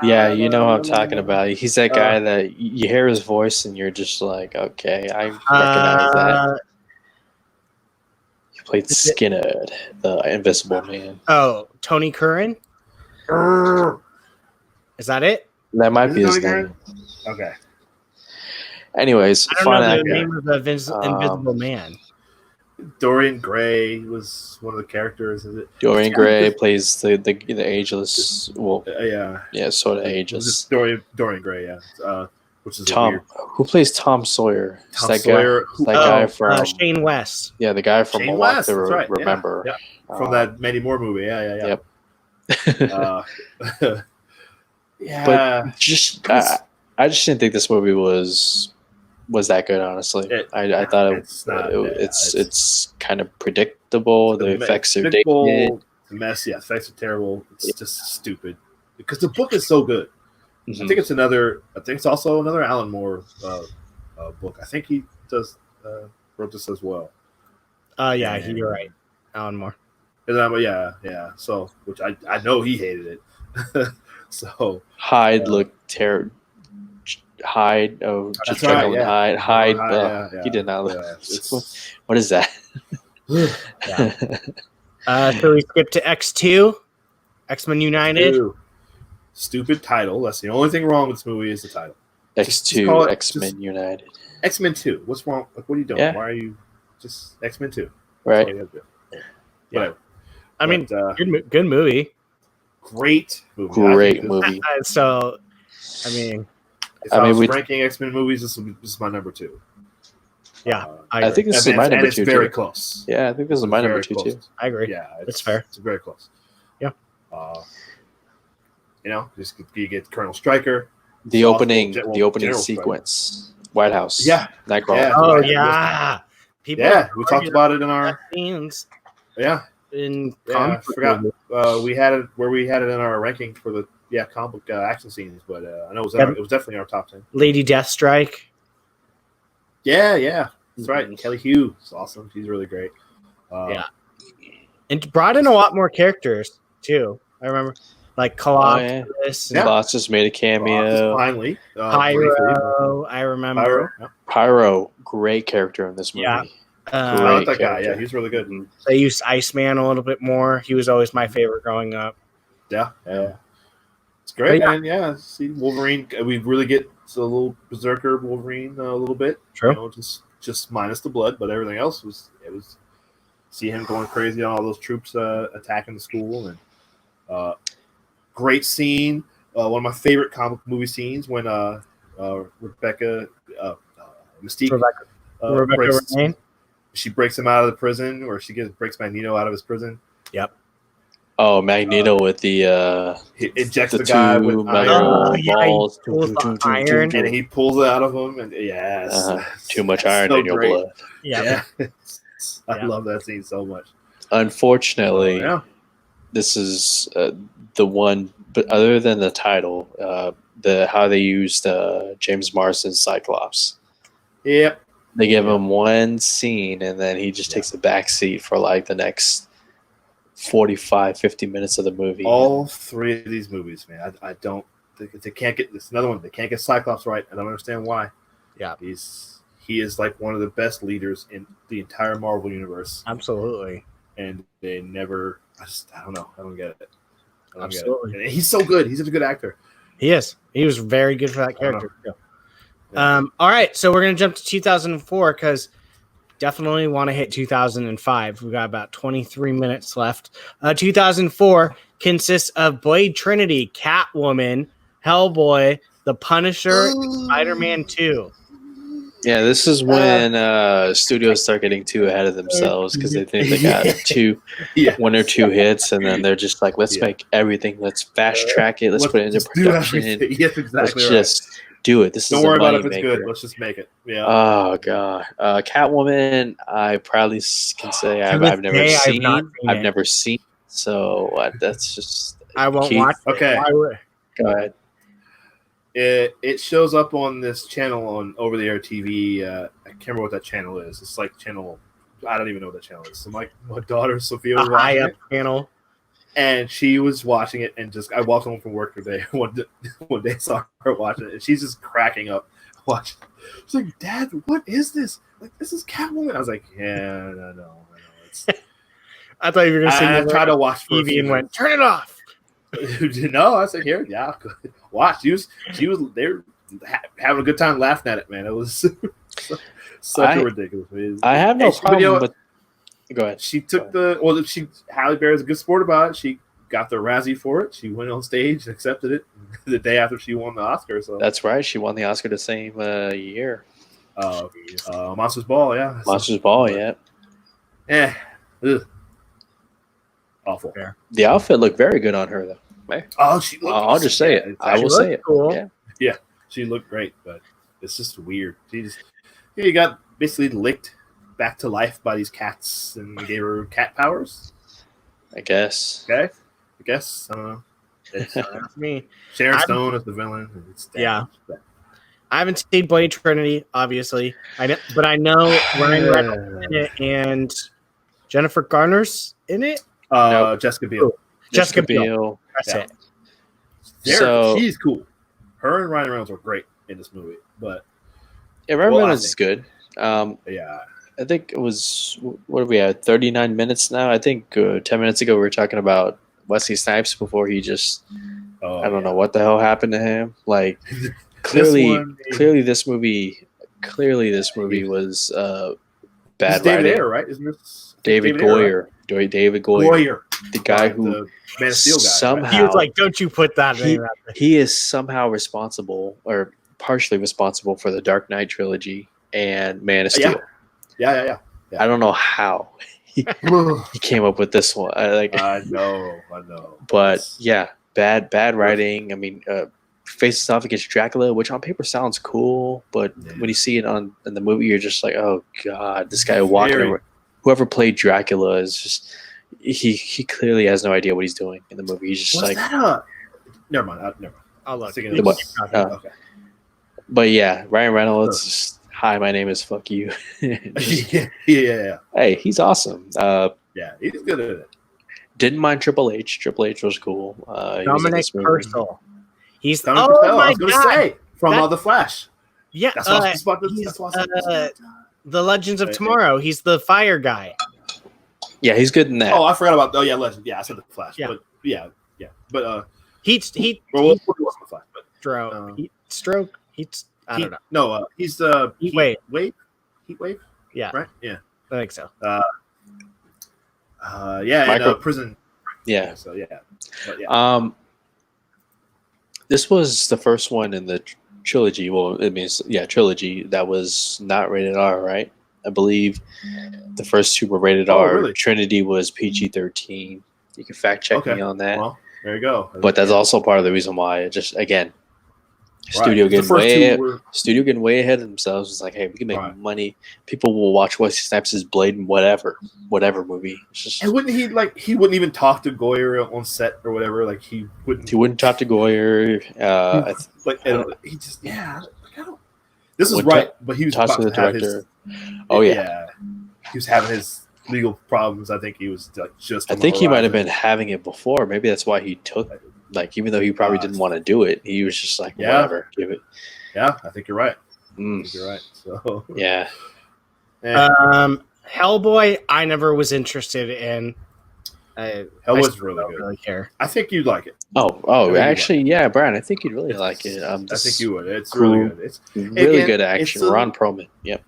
Yeah, you know what I'm talking about. He's that guy that you hear his voice and you're just like, okay, I recognize that. Played Skinner, the Invisible Man. Oh, Tony Curran? Is that it? That might be his name. Okay. Anyways, I don't know the name of the Invisible Man. Dorian Gray was one of the characters. Is it? Dorian Gray plays the ageless. Well, sort of ageless. Dorian Gray, yeah. Which is Tom. Who plays Tom Sawyer? Guy from Shane West. Yeah, the guy from Shane West, right. Remember? Yeah. From that Mandy Moore movie. Yeah. Yep. But just I just didn't think this movie was that good. Honestly, I thought it's kind of predictable. The effects are dated. Messy. Yeah, effects are terrible. It's just stupid because the book is so good. Mm-hmm. I think it's also another Alan Moore book. I think he wrote this as well. You're right. Alan Moore. Yeah. So, which I know he hated it. So Hyde looked terrible. Hyde. Oh, just Jekyll and Hyde. Hyde. He did not look. What is that? So we skip to X2. X-Men United. X2. Stupid title. That's the only thing wrong with this movie is the title. X2, call it X-Men United. X-Men 2. What's wrong? Like, what are you doing? Yeah. Why are you just X-Men 2? That's Right. all you have to do. Yeah. Whatever. I mean, But, good movie. great movie. Great movie. So, I mean, If I was ranking X-Men movies, this is my number 2. Yeah, I think this is my number 2. It's very close. Yeah, I think this is my number 2 too. I agree. Yeah, it's fair. It's very close. Yeah. Just you get Colonel Stryker. The opening sequence, White House. Yeah, Nightcrawler. Yeah. Oh yeah, people. Yeah, we talked about it in our scenes. Yeah. I forgot. We had it in our ranking for the comic book action scenes, but I know it was definitely in our top 10. Lady Deathstrike. Yeah, that's right. Kelly Hugh is awesome. She's really great. And brought in a lot more characters too. I remember, like Colossus. Colossus made a cameo. Finally, Pyro. I remember. Pyro, great character in this movie. Yeah. I like that guy. Yeah, he's really good. They used Iceman a little bit more. He was always my favorite growing up. Yeah. It's great, man. See Wolverine. We really get a little Berserker Wolverine a little bit. True. Just minus the blood, but everything else was see him going crazy on all those troops attacking the school, and great scene. One of my favorite comic movie scenes when Rebecca Mystique she breaks him out of the prison, or she breaks Magneto out of his prison. Yep. Oh, Magneto with the he ejects the guy with balls, iron, and he pulls it out of him, and too much iron in your blood. Yeah. I love that scene so much. Unfortunately, this is the one. But other than the title, how they used James Marsden's Cyclops. Yep. They give him one scene, and then he just takes a back seat for like the next 45, 50 minutes of the movie. All 3 of these movies, man. I don't. They can't get this. Another one. They can't get Cyclops right. I don't understand why. Yeah. He is like one of the best leaders in the entire Marvel universe. Absolutely. And they never. I don't know. I don't get it. Absolutely. And he's so good. He's such a good actor. He is. He was very good for that character. All right, so we're gonna jump to 2004 because definitely want to hit 2005. We've got about 23 minutes left. 2004 consists of Blade Trinity, Catwoman, Hellboy, The Punisher, and Spider-Man 2. Yeah, this is when studios start getting too ahead of themselves because they think they got one or two hits, and then they're just like, let's make everything. Let's fast track it. Let's put it into production. Yes, exactly. Let's just do it. This Don't is worry a about money if it's maker. good. Let's just make it. Yeah. Oh god, Catwoman. I proudly can say I've never seen. I've never seen. So that's just. I won't watch. Okay. Go ahead. It shows up on this channel on over the air TV. I can't remember what that channel is. It's like channel. I don't even know what that channel is. So my daughter Sophia was watching it. Channel. And she was watching it, and I walked home from work today. One day, saw her watching it, and she's just cracking up watching. She's like, "Dad, what is this? Like, this is Catwoman." I was like, "Yeah, I know. It's." I thought you were going to say. I tried to watch TV and went, "Turn it off." No, I said, "Here, yeah, watch." They were having a good time laughing at it, man. It was such a ridiculous movie. I have no problem, but go ahead. She took Halle Berry's a good sport about it. She got the Razzie for it. She went on stage and accepted it the day after she won the Oscar. So that's right. She won the Oscar the same year. Monsters Ball, yeah. Monsters Ball, yeah. Ugh. Awful. The outfit looked very good on her, though. Oh, she looked. I'll just say it. I will say it. Cool. Yeah, she looked great, but it's just weird. You got basically licked back to life by these cats and gave her cat powers. I guess. Okay. I guess. I don't know. That's me. Sharon Stone is the villain. I haven't seen Blade Trinity, obviously. But I know Ryan Reynolds in it and Jennifer Garner's in it. Jessica Biel. Jessica Biel. That's it. She's cool. Her and Ryan Reynolds are great in this movie, but Ryan Reynolds is good. Yeah. I think it was, what are we at, 39 minutes now? I think 10 minutes ago we were talking about Wesley Snipes before he just I don't know yeah. what the hell happened to him. Like This clearly one- this movie was This bad is David writing. Ayer, right? Isn't this David Ayer, right? Goyer. David Goyer. The guy who the Man of Steel guy. somehow He was like, "Don't you put that name out there." he is somehow responsible or partially responsible for the Dark Knight trilogy and Man of Yeah. Steel. Yeah. I don't know how he came up with this one. I know. But yeah, bad writing. I mean, faces off against Dracula, which on paper sounds cool, but when you see it in the movie, you're just like, oh god, this guy walking around. Whoever played Dracula is just he clearly has no idea what he's doing in the movie. He's just like, never mind. I'll look. Okay. But yeah, Ryan Reynolds. Just, hi, my name is Fuck You. yeah. Hey, he's awesome. Yeah, he's good at it. Didn't mind Triple H. Triple H was cool. Dominic Purcell. He's Dominic oh Purcell, my I was gonna god! say from The Flash. Yeah, That's what I was about to. That's what I was about to- The Legends of Tomorrow. He's the fire guy. Yeah, he's good in that. Oh, I forgot about. Oh yeah, Legend. Yeah, I said The Flash. Yeah. But yeah. But Heat well, it wasn't The Flash, but stroke. I don't know. No, he's the Heat Wave. Heat Wave. Yeah, Right. Yeah. I think so. Yeah. In prison. Yeah. So yeah. But yeah. This was the first one in the trilogy. Well, it means trilogy that was not rated R, right? I believe the first two were rated R. Really? Trinity was PG-13. You can fact check me on that. Well, there you go. But that's also part of the reason why it just again. Right. Studio getting way ahead of themselves. It's like, hey, we can make money. People will watch Wesley Snipes' Blade and whatever movie. It's just, and wouldn't he wouldn't even talk to Goyer on set or whatever? Like he wouldn't talk to Goyer. He just I don't. This is right, but he was talk about to the to have director. He was having his legal problems. I think he was just. I think he might have been having it before. Maybe that's why he took. Like, even though he probably didn't want to do it, he was just like, whatever, give it. Yeah, I think you're right. You're right. So yeah. Hellboy, I never was interested in. Hellboy's really good. Really care. I think you'd like it. Actually, yeah, Brian, I think you'd really like it. I think you would. It's cool. really good. It's really good action. Ron Perlman. Yep.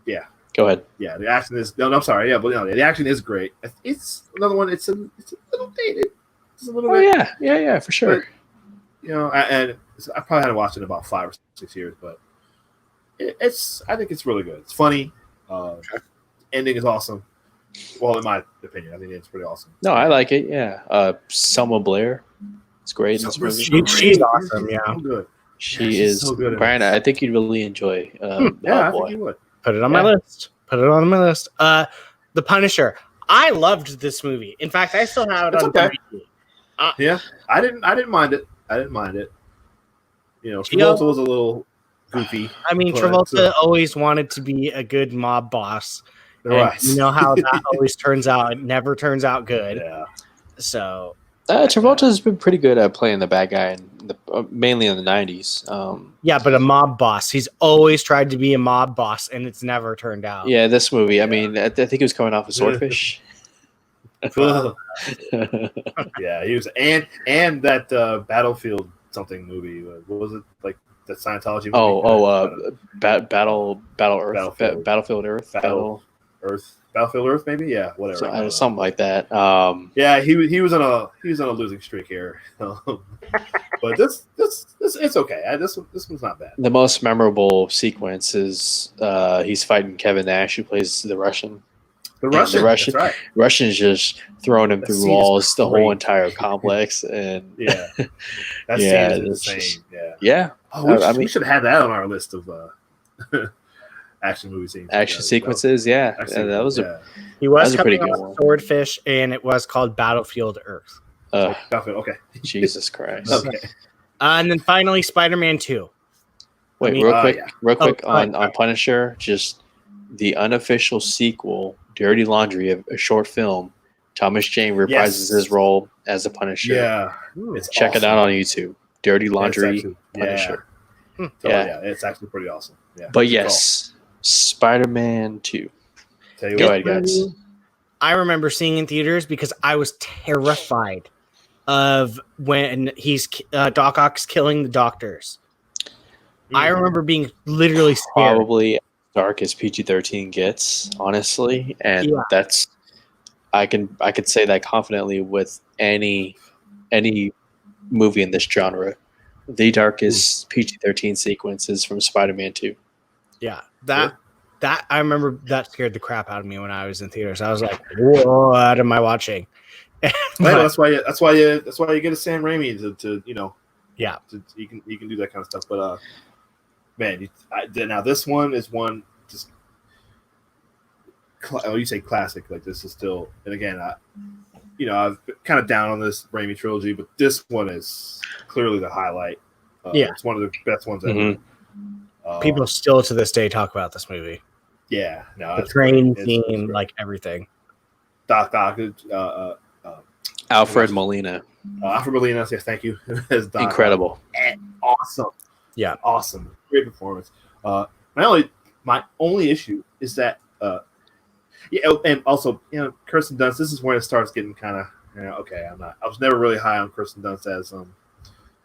Yeah. Go ahead. Yeah, the action is. No, I'm sorry. Yeah, but the action is great. It's another one. It's a little dated. A little bit. Yeah, for sure. But, I probably hadn't watched it in about 5 or 6 years, but I think it's really good. It's funny. Ending is awesome. Well, in my opinion, I think it's pretty awesome. No, I like it. Yeah, Selma Blair. It's great. She's awesome. Yeah, so good. She is so good. Brian, I think you'd really enjoy. I think you would. Put it on my list. The Punisher. I loved this movie. In fact, I still have it on DVD. I didn't mind it. Travolta was a little goofy. I mean, Travolta always wanted to be a good mob boss. Right. You know how that always turns out. It never turns out good. Yeah. So Travolta has been pretty good at playing the bad guy, mainly in the 90s. But a mob boss. He's always tried to be a mob boss, and it's never turned out. Yeah, this movie. I mean, I think he was coming off of Swordfish. Yeah, he was, and that Battlefield something movie. What was it, like that Scientology movie? Battlefield Earth. Battlefield Earth, maybe. Yeah, whatever. Something like that. Yeah, he was on a losing streak here. But this it's okay. This one's not bad. The most memorable sequence is he's fighting Kevin Nash, who plays the Russian. The Russian, that's right. Russian's just throwing him through walls, the whole entire complex, and that scene is insane. Yeah. Oh, we should have had that on our list of action movie scenes. Action sequences, that was he was a pretty good one. Swordfish, and it was called Battlefield Earth. Battlefield, okay. Jesus Christ. Okay. And then finally, Spider-Man 2. Wait, real quick on Punisher, just the unofficial sequel, Dirty Laundry, a short film. Thomas Jane reprises his role as the Punisher. Yeah. Check it out on YouTube. Dirty Laundry Punisher. Yeah, it's actually pretty awesome. Yeah. But yes, Spider-Man 2. Go ahead, guys. I remember seeing in theaters because I was terrified of when he's Doc Ock's killing the doctors. I remember being literally scared. Probably as dark as PG-13 gets, honestly, and that's I could say that confidently with any movie in this genre. The darkest PG-13 sequences from Spider-Man 2. Yeah, that I remember that scared the crap out of me when I was in theaters. I was like, "Whoa, what am I watching?" That's why you get a Sam Raimi to you know, you can do that kind of stuff. But man, now this one is one just you say classic, like this is still, and again, I've been kind of down on this Raimi trilogy, but this one is clearly the highlight. It's one of the best ones ever. People still to this day talk about this movie. Yeah, no, the train scene, like everything. Doc, Alfred Molina. Alfred Molina, yes, thank you. As Doc, incredible, awesome. Yeah, awesome, great performance. My only issue is that, and also, Kirsten Dunst. This is when it starts getting kind of, okay. I was never really high on Kirsten Dunst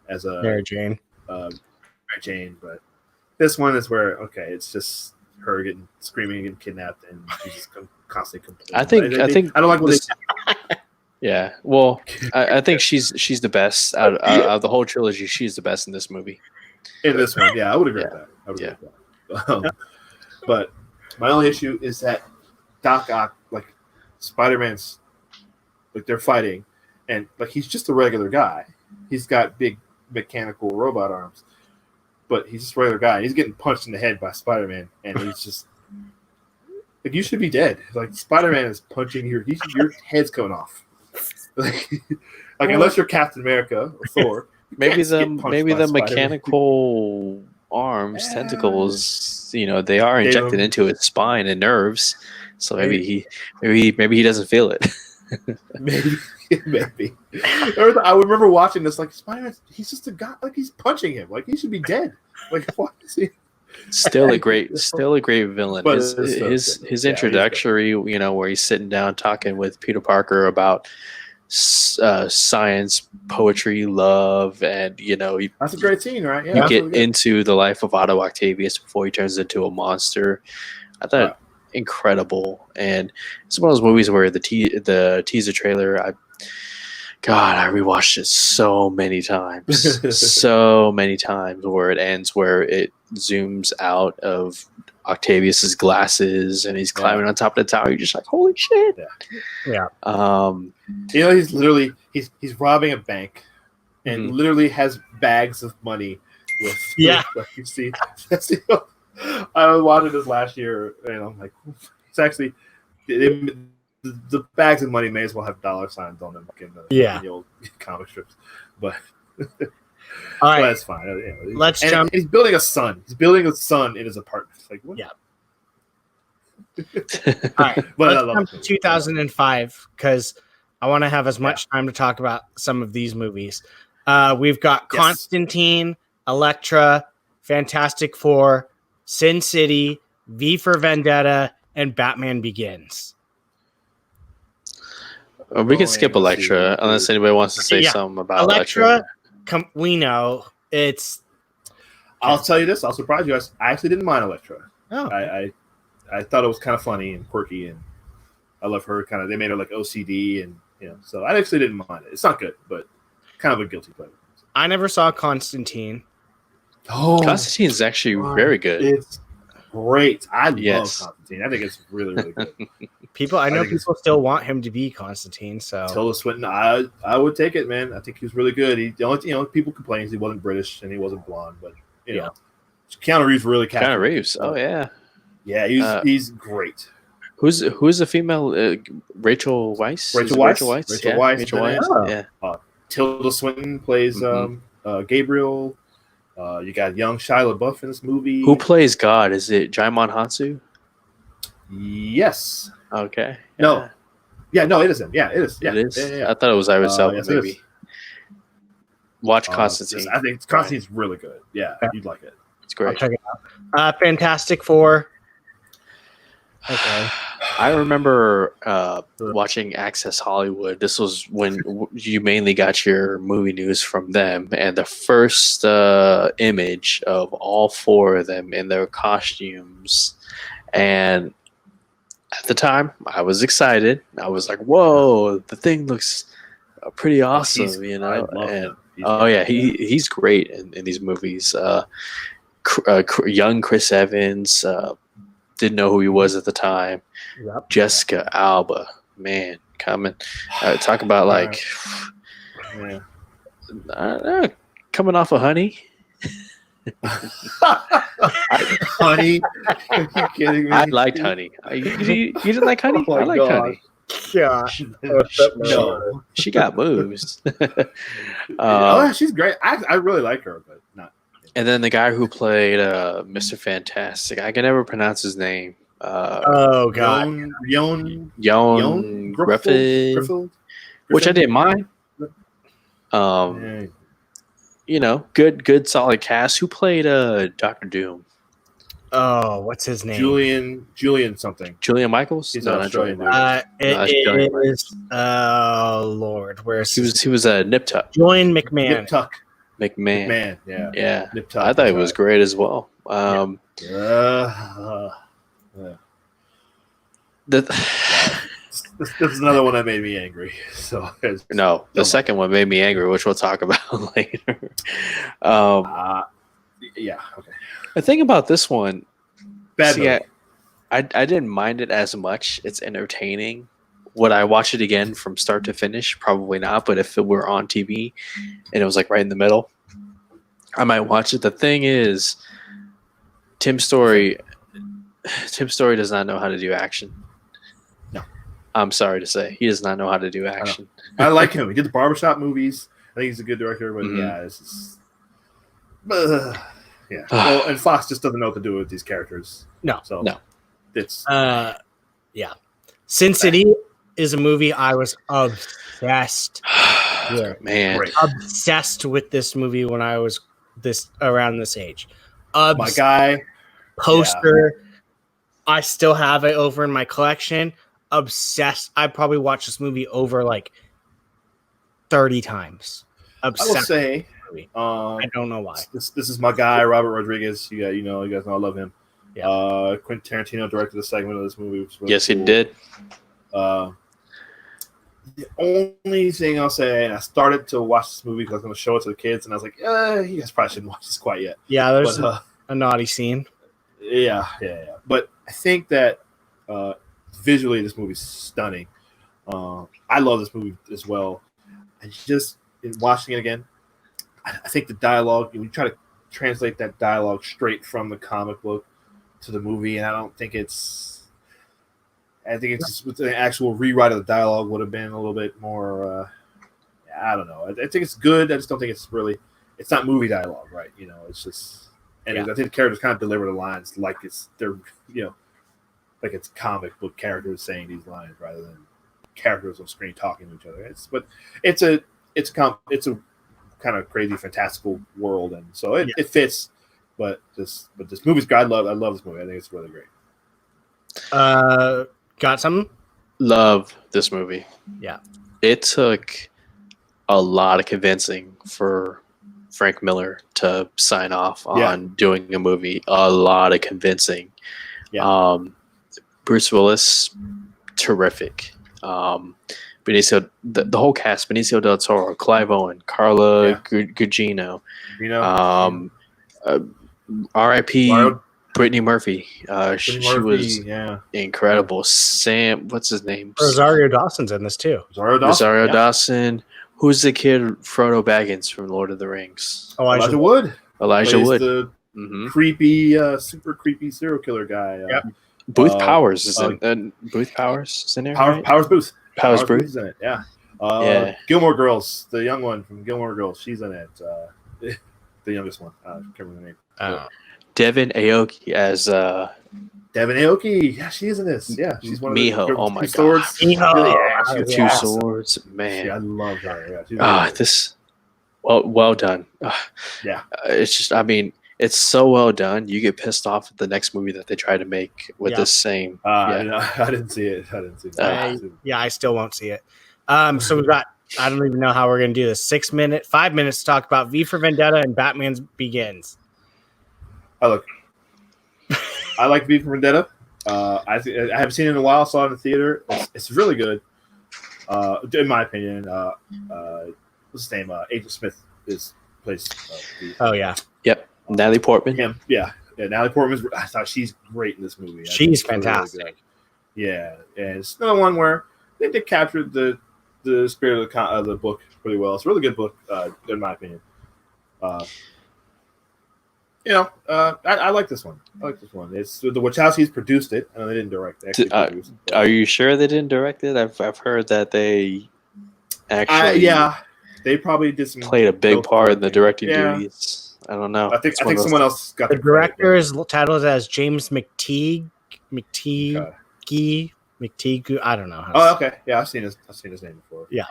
as a Mary Jane. But this one is where it's just her getting screaming and getting kidnapped, and she's just constantly complaining. I think I don't like what this, yeah. Well, I think she's the best out of the whole trilogy. She's the best in this movie. In this one, yeah, I would agree with that. Agree with that. But my only issue is that Doc Ock, like Spider-Man's, like they're fighting, and like he's just a regular guy. He's got big mechanical robot arms, but he's just a regular guy. He's getting punched in the head by Spider-Man, and he's just like, you should be dead. Like Spider-Man is punching your head's coming off. Like unless you're Captain America or Thor. Maybe the mechanical arms, tentacles, they are injected into his spine and nerves. So maybe he doesn't feel it. maybe. I remember watching this, like Spider-Man. He's just a guy. Like he's punching him. Like he should be dead. Like why is he? Still a great villain. But his introductory, where he's sitting down talking with Peter Parker about science, poetry, love, and that's a great scene, right? Yeah, you get into the life of Otto Octavius before he turns into a monster. I thought incredible, and it's one of those movies where the teaser trailer, I rewatched it so many times, where it ends where it zooms out of Octavius's glasses and he's climbing on top of the tower. You're just like, holy shit. He's literally he's robbing a bank and literally has bags of money with like you see. I was watching this last year and I'm like, it's actually the bags of money may as well have dollar signs on them, like in the old comic strips. But all right, that's fine. Let's jump. He's building a sun. He's building a sun in his apartment. Like what? Yeah. All right, let's jump to 2005 because I want to have as much time to talk about some of these movies. We've got Constantine, Elektra, Fantastic Four, Sin City, V for Vendetta, and Batman Begins. We can skip Elektra unless anybody wants to say something about Elektra. We know it's. I'll tell you this. I'll surprise you. I actually didn't mind Elektra. Oh. I thought it was kind of funny and quirky, and I love her. Kind of, they made her like OCD, and so I actually didn't mind it. It's not good, but kind of a guilty pleasure. I never saw Constantine. Oh, Constantine is actually very good. It's great. I love Constantine. I think it's really, really good. People still want him to be Constantine. So Tilda Swinton, I would take it, man. I think he was really good. The only people complain is he wasn't British and he wasn't blonde, but Keanu Reeves really captured. Keanu Reeves, yeah, he's great. Who's the female? Rachel Weisz. Rachel Weisz. Yeah. Tilda Swinton plays Gabriel. You got young Shia LaBeouf in this movie. Who plays God? Is it Jaimon Hansu? Yes. Okay. No. Yeah, no, it isn't. Yeah, it is. Yeah. It is? Yeah. I thought it was Iris Elba, yes, maybe. Watch Constantine. I think Constantine's really good. Yeah, you'd like it. It's great. I'll check it out. Fantastic Four. Okay. I remember watching Access Hollywood. This was when you mainly got your movie news from them, and the first image of all four of them in their costumes. And at the time, I was excited. I was like, "Whoa, the thing looks pretty awesome," you know. I love And him. he's great in these movies. Young Chris Evans didn't know who he was at the time. Yep. Jessica Alba, man, coming. Talk about like coming off of Honey. Honey, are you kidding me? I liked Honey. You didn't like Honey? Oh my I like gosh. Honey. Gosh. No. She got moves. Oh, she's great. I really like her, but not. And then the guy who played Mr. Fantastic, I can never pronounce his name. Oh God. Yon Griffin, which I didn't mind. You know, good solid cast. Who played Doctor Doom? Oh, what's his name? Julian something. Julian Michaels? He's not Australian. It is. Oh Lord, where's he was a Nip Tuck. Julian McMahon. Nip Tuck. McMahon. Yeah. Nip Tuck. I thought he was great as well. This is another one that made me angry. So no, the second one made me angry, which we'll talk about later. Yeah. Okay. The thing about this one, Bad I didn't mind it as much. It's entertaining. Would I watch it again from start to finish? Probably not. But if it were on TV and it was like right in the middle, I might watch it. The thing is, Tim Story does not know how to do action. No. I'm sorry to say. He does not know how to do action. I like him. He did the barbershop movies. I think he's a good director, but yeah, this is yeah. Well, and Fox just doesn't know what to do with these characters. No. So no. It's yeah. Sin City is a movie I was obsessed with. Man. Obsessed with this movie when I was around this age. My guy. Poster. Yeah. I still have it over in my collection. Obsessed. I probably watched this movie over like 30 times. Obsessed. I will say, I don't know why. This is my guy, Robert Rodriguez. You guys know I love him. Yeah. Quentin Tarantino directed a segment of this movie. Which was really yes, cool. he did. The only thing I'll say, and I started to watch this movie because I was going to show it to the kids, and I was like, you guys probably shouldn't watch this quite yet. Yeah, there's a naughty scene. Yeah. But I think that visually this movie's stunning. I love this movie as well. And just in watching it again, I think the dialogue, we try to translate that dialogue straight from the comic book to the movie, and I think it's just with the actual rewrite of the dialogue would have been a little bit more. I don't know. I think it's good. I just don't think it's not movie dialogue, right? It's just, and I think the characters kind of deliver the lines like they're like it's comic book characters saying these lines rather than characters on screen talking to each other. It's a kind of crazy fantastical world, and so it fits. But this movie's good. I love this movie. I think it's really great. Got something? Love this movie. Yeah. It took a lot of convincing for Frank Miller to sign off on doing a movie. A lot of convincing. Yeah. Bruce Willis, terrific. Benicio, the whole cast: Benicio del Toro, Clive Owen, Carla Gugino, R.I.P. Brittany Murphy. She was incredible. Sam, what's his name? Rosario Dawson's in this too. Rosario Dawson. Who's the kid Frodo Baggins from Lord of the Rings? Elijah Wood. Elijah Wood. The creepy, super creepy serial killer guy. Booth Powers is in. Booth Powers is in there. Powers Booth. Powers Booth is in it. Yeah. Gilmore Girls, the young one from Gilmore Girls, she's in it. The youngest one. I can't remember the name. Devin Aoki as Devin Aoki. Yeah, she is in this. Yeah, she's one of Miho. the Oh my swords. Miho. Two swords. Man. I love her. Yeah, this. Well done. Yeah. It's just. I mean, it's so well done. You get pissed off at the next movie that they try to make with this same. No, I didn't see it. I didn't see that. I still won't see it. So we've got, I don't even know how we're going to do this. 5 minutes to talk about V for Vendetta and Batman Begins. I like V for Vendetta. I haven't seen it in a while. Saw it in the theater. It's really good. In my opinion. What's his name? Agent Smith plays. Oh yeah. Yep. Natalie Portman. Him. Yeah. Natalie Portman. I thought she's great in this movie. She's fantastic. Really yeah, and it's another one where they did capture the spirit of the book really well. It's a really good book, in my opinion. I like this one. It's the Wachowskis produced it. I know they didn't direct it. Are you sure they didn't direct it? I've heard that they actually they probably did played a big part in the directing duties. I don't know. I think someone else got the director is titled as James McTeague. I don't know. Okay. Yeah, I've seen his name before. Yeah.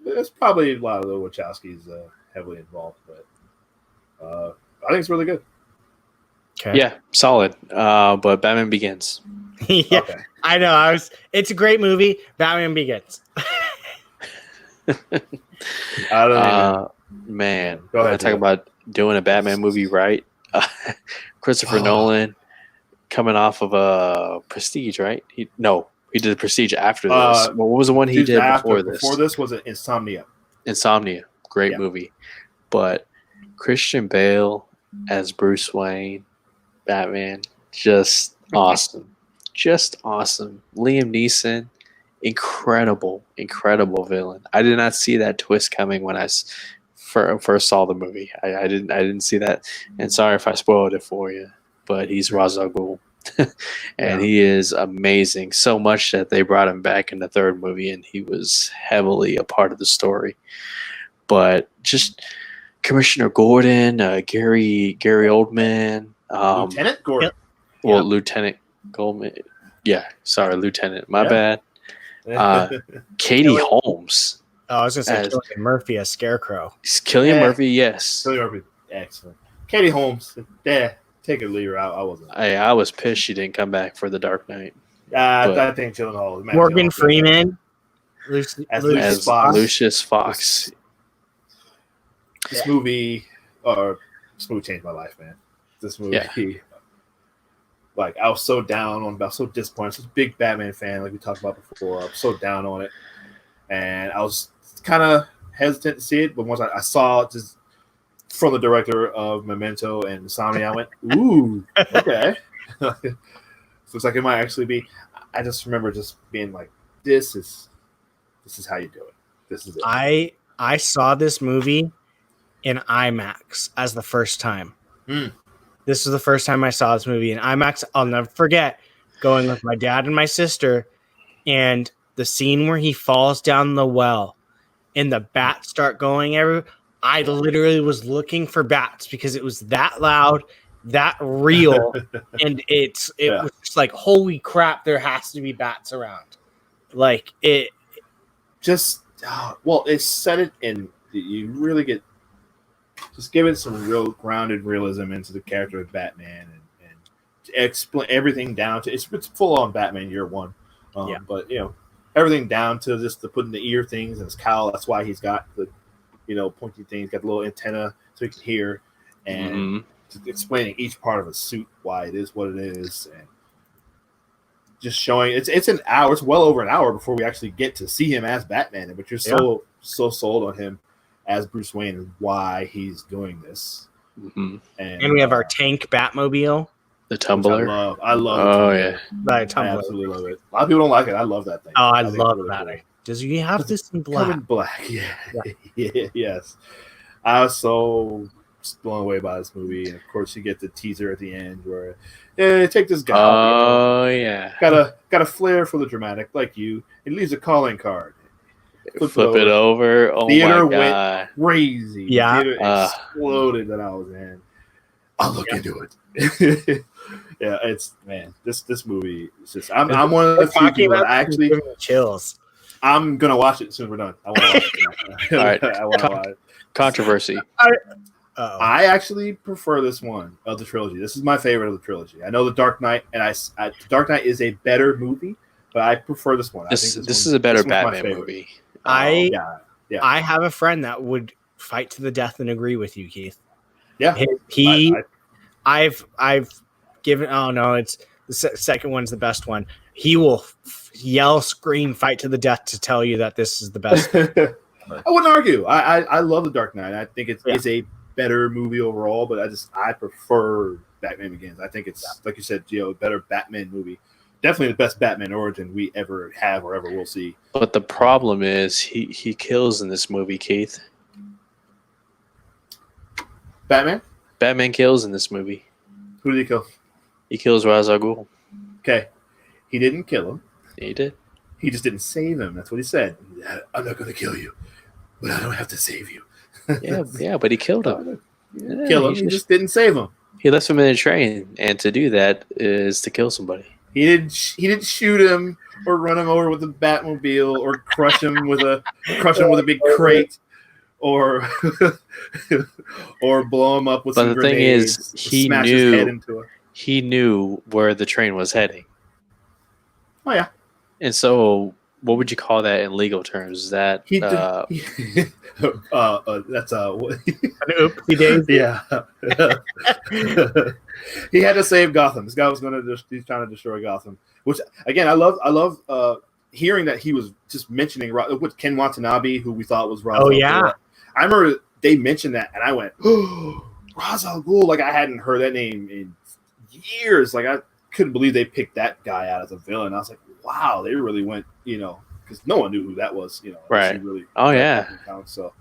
There's probably a lot of the Wachowskis heavily involved, but I think it's really good. Okay. Yeah, solid. But Batman Begins. Yeah, okay. I know. It's a great movie. Batman Begins. I don't man. Go ahead. Talk about doing a Batman movie right. Christopher Nolan. Coming off of a Prestige, right? He did Prestige after this. What was the one he did before this? Before this was Insomnia. Great movie. But Christian Bale as Bruce Wayne, Batman, just awesome. Just awesome. Liam Neeson, incredible villain. I did not see that twist coming when I first saw the movie. I didn't see that. And sorry if I spoiled it for you. But he's Ra's al Ghul, and he is amazing. So much that they brought him back in the third movie, and he was heavily a part of the story. But just Commissioner Gordon, Gary Oldman, Lieutenant Gordon. Well, Lieutenant Goldman. Yeah, sorry, Lieutenant. My bad. Katie Holmes. Oh, I was going to say Cillian Murphy as Scarecrow. Cillian Murphy, yes. Cillian Murphy, excellent. Katie Holmes, take it or leave her out. I wasn't. I was pissed she didn't come back for The Dark Knight. I think Gyllenhaal. Morgan Freeman as Lucius Fox. This movie changed my life, man. This movie, I was so down on, I was so disappointed. I was a big Batman fan, like we talked about before. I was so down on it, and I was kind of hesitant to see it. But once I saw it, just from the director of Memento and Insomnia, I went, ooh, okay. Looks like it might actually be. I just remember just being like, this is how you do it. This is it. I saw this movie in IMAX as the first time. This was the first time I saw this movie in IMAX. I'll never forget going with my dad and my sister, and the scene where he falls down the well and the bats start going everywhere. I literally was looking for bats because it was that loud, that real, and it was just like, holy crap, there has to be bats around. Like it just it set it in. You really get just giving some real grounded realism into the character of Batman and explain everything down to it's full on Batman year one. But everything down to just the putting the ear things and his cowl. That's why he's got the pointy things, got the little antenna so he can hear, and explaining each part of a suit, why it is what it is, and just showing it's an hour. It's well over an hour before we actually get to see him as Batman, but you're so sold on him as Bruce Wayne and why he's doing this. And we have our tank Batmobile, the Tumbler. I love. Oh yeah, I absolutely love it. A lot of people don't like it. I love that thing. Oh, I love that. Cool. Does he have this in black? In black, yeah. Yes. I was so blown away by this movie, and of course, you get the teaser at the end where, take this guy. Oh yeah. Got a flair for the dramatic, like you. It leaves a calling card. Flip it over. Oh Theater my god! Went crazy. Yeah. Theater exploded that I was in. I'll look into it. Yeah, it's this movie is just. I'm one of the few people that actually chills. I'm gonna watch it as soon as we're done. I want to watch it. All right. I want to watch it. Controversy. I actually prefer this one of the trilogy. This is my favorite of the trilogy. I know The Dark Knight, and The Dark Knight is a better movie, but I prefer this one. This is a better Batman movie. I have a friend that would fight to the death and agree with you, Keith. Yeah, I've given. Oh no, it's the second one's the best one. He will yell, scream, fight to the death to tell you that this is the best. I wouldn't argue. I love The Dark Knight. I think it's a better movie overall, but I prefer Batman Begins. I think it's like you said, Gio, a better Batman movie. Definitely the best Batman origin we ever have or ever will see. But the problem is he kills in this movie, Keith. Batman kills in this movie. Who did he kill? He kills Ra's al Ghul. Okay. He didn't kill him. He did. He just didn't save him. That's what he said. I'm not going to kill you, but I don't have to save you. yeah, but he killed him. Kill him. He just didn't save him. He left him in a train, and to do that is to kill somebody. He didn't shoot him or run him over with a Batmobile or crush him with a big crate or blow him up with some grenades. But the thing is, he knew where the train was heading. Oh yeah. And so, what would you call that in legal terms? Is that that's an oopsie daisy? Yeah. He had to save Gotham. This guy was he's trying to destroy Gotham. Which again, I love hearing that he was just mentioning with Ken Watanabe, who we thought was Ra's al Ghul. Yeah. I remember they mentioned that, and I went, "Oh, Ra's al Ghul!" Like I hadn't heard that name in years. Like I couldn't believe they picked that guy out as a villain. I was like, "Wow, they really went," because no one knew who that was. Right? Really. Oh yeah. So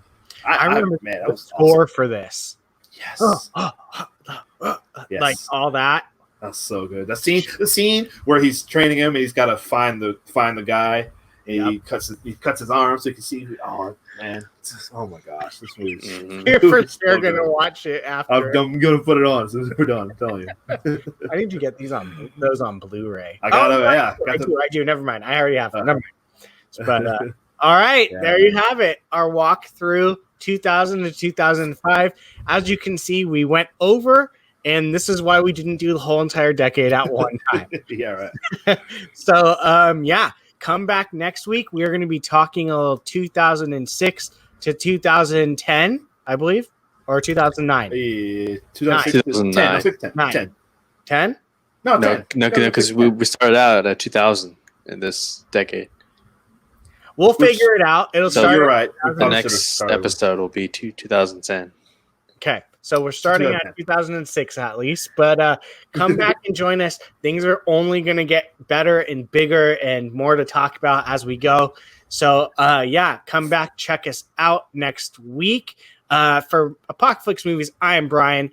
I remember that the was score awesome. for this. Yes. Yes. Like all that. That's so good. The scene where he's training him and he's got to find the guy and he cuts his arm so you can see. Oh man! Oh my gosh! This movie. You're for sure gonna watch it after. I'm gonna put it on as soon as we're done. I'm telling you. I need to get those on Blu-ray. I do. Never mind. I already have them. Never mind. But all right, there you have it. Our walk through 2000 to 2005. As you can see, we went over. And this is why we didn't do the whole entire decade at one time. Yeah, right. So, come back next week. We are going to be talking a little 2006 to 2010, I believe, or 2009. 2009. 10? No, because we started out at 2000 in this decade. We'll figure it out. It'll start. You're right. The next episode will be 2010. Okay. So we're starting at 2006 at least, but come back and join us. Things are only going to get better and bigger and more to talk about as we go. So come back, check us out next week. For Apocaflix Movies, I am Brian.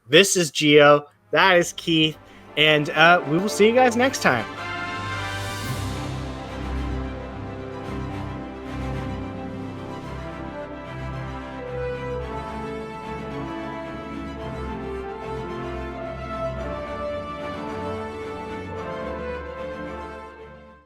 This is Gio. That is Keith. And we will see you guys next time.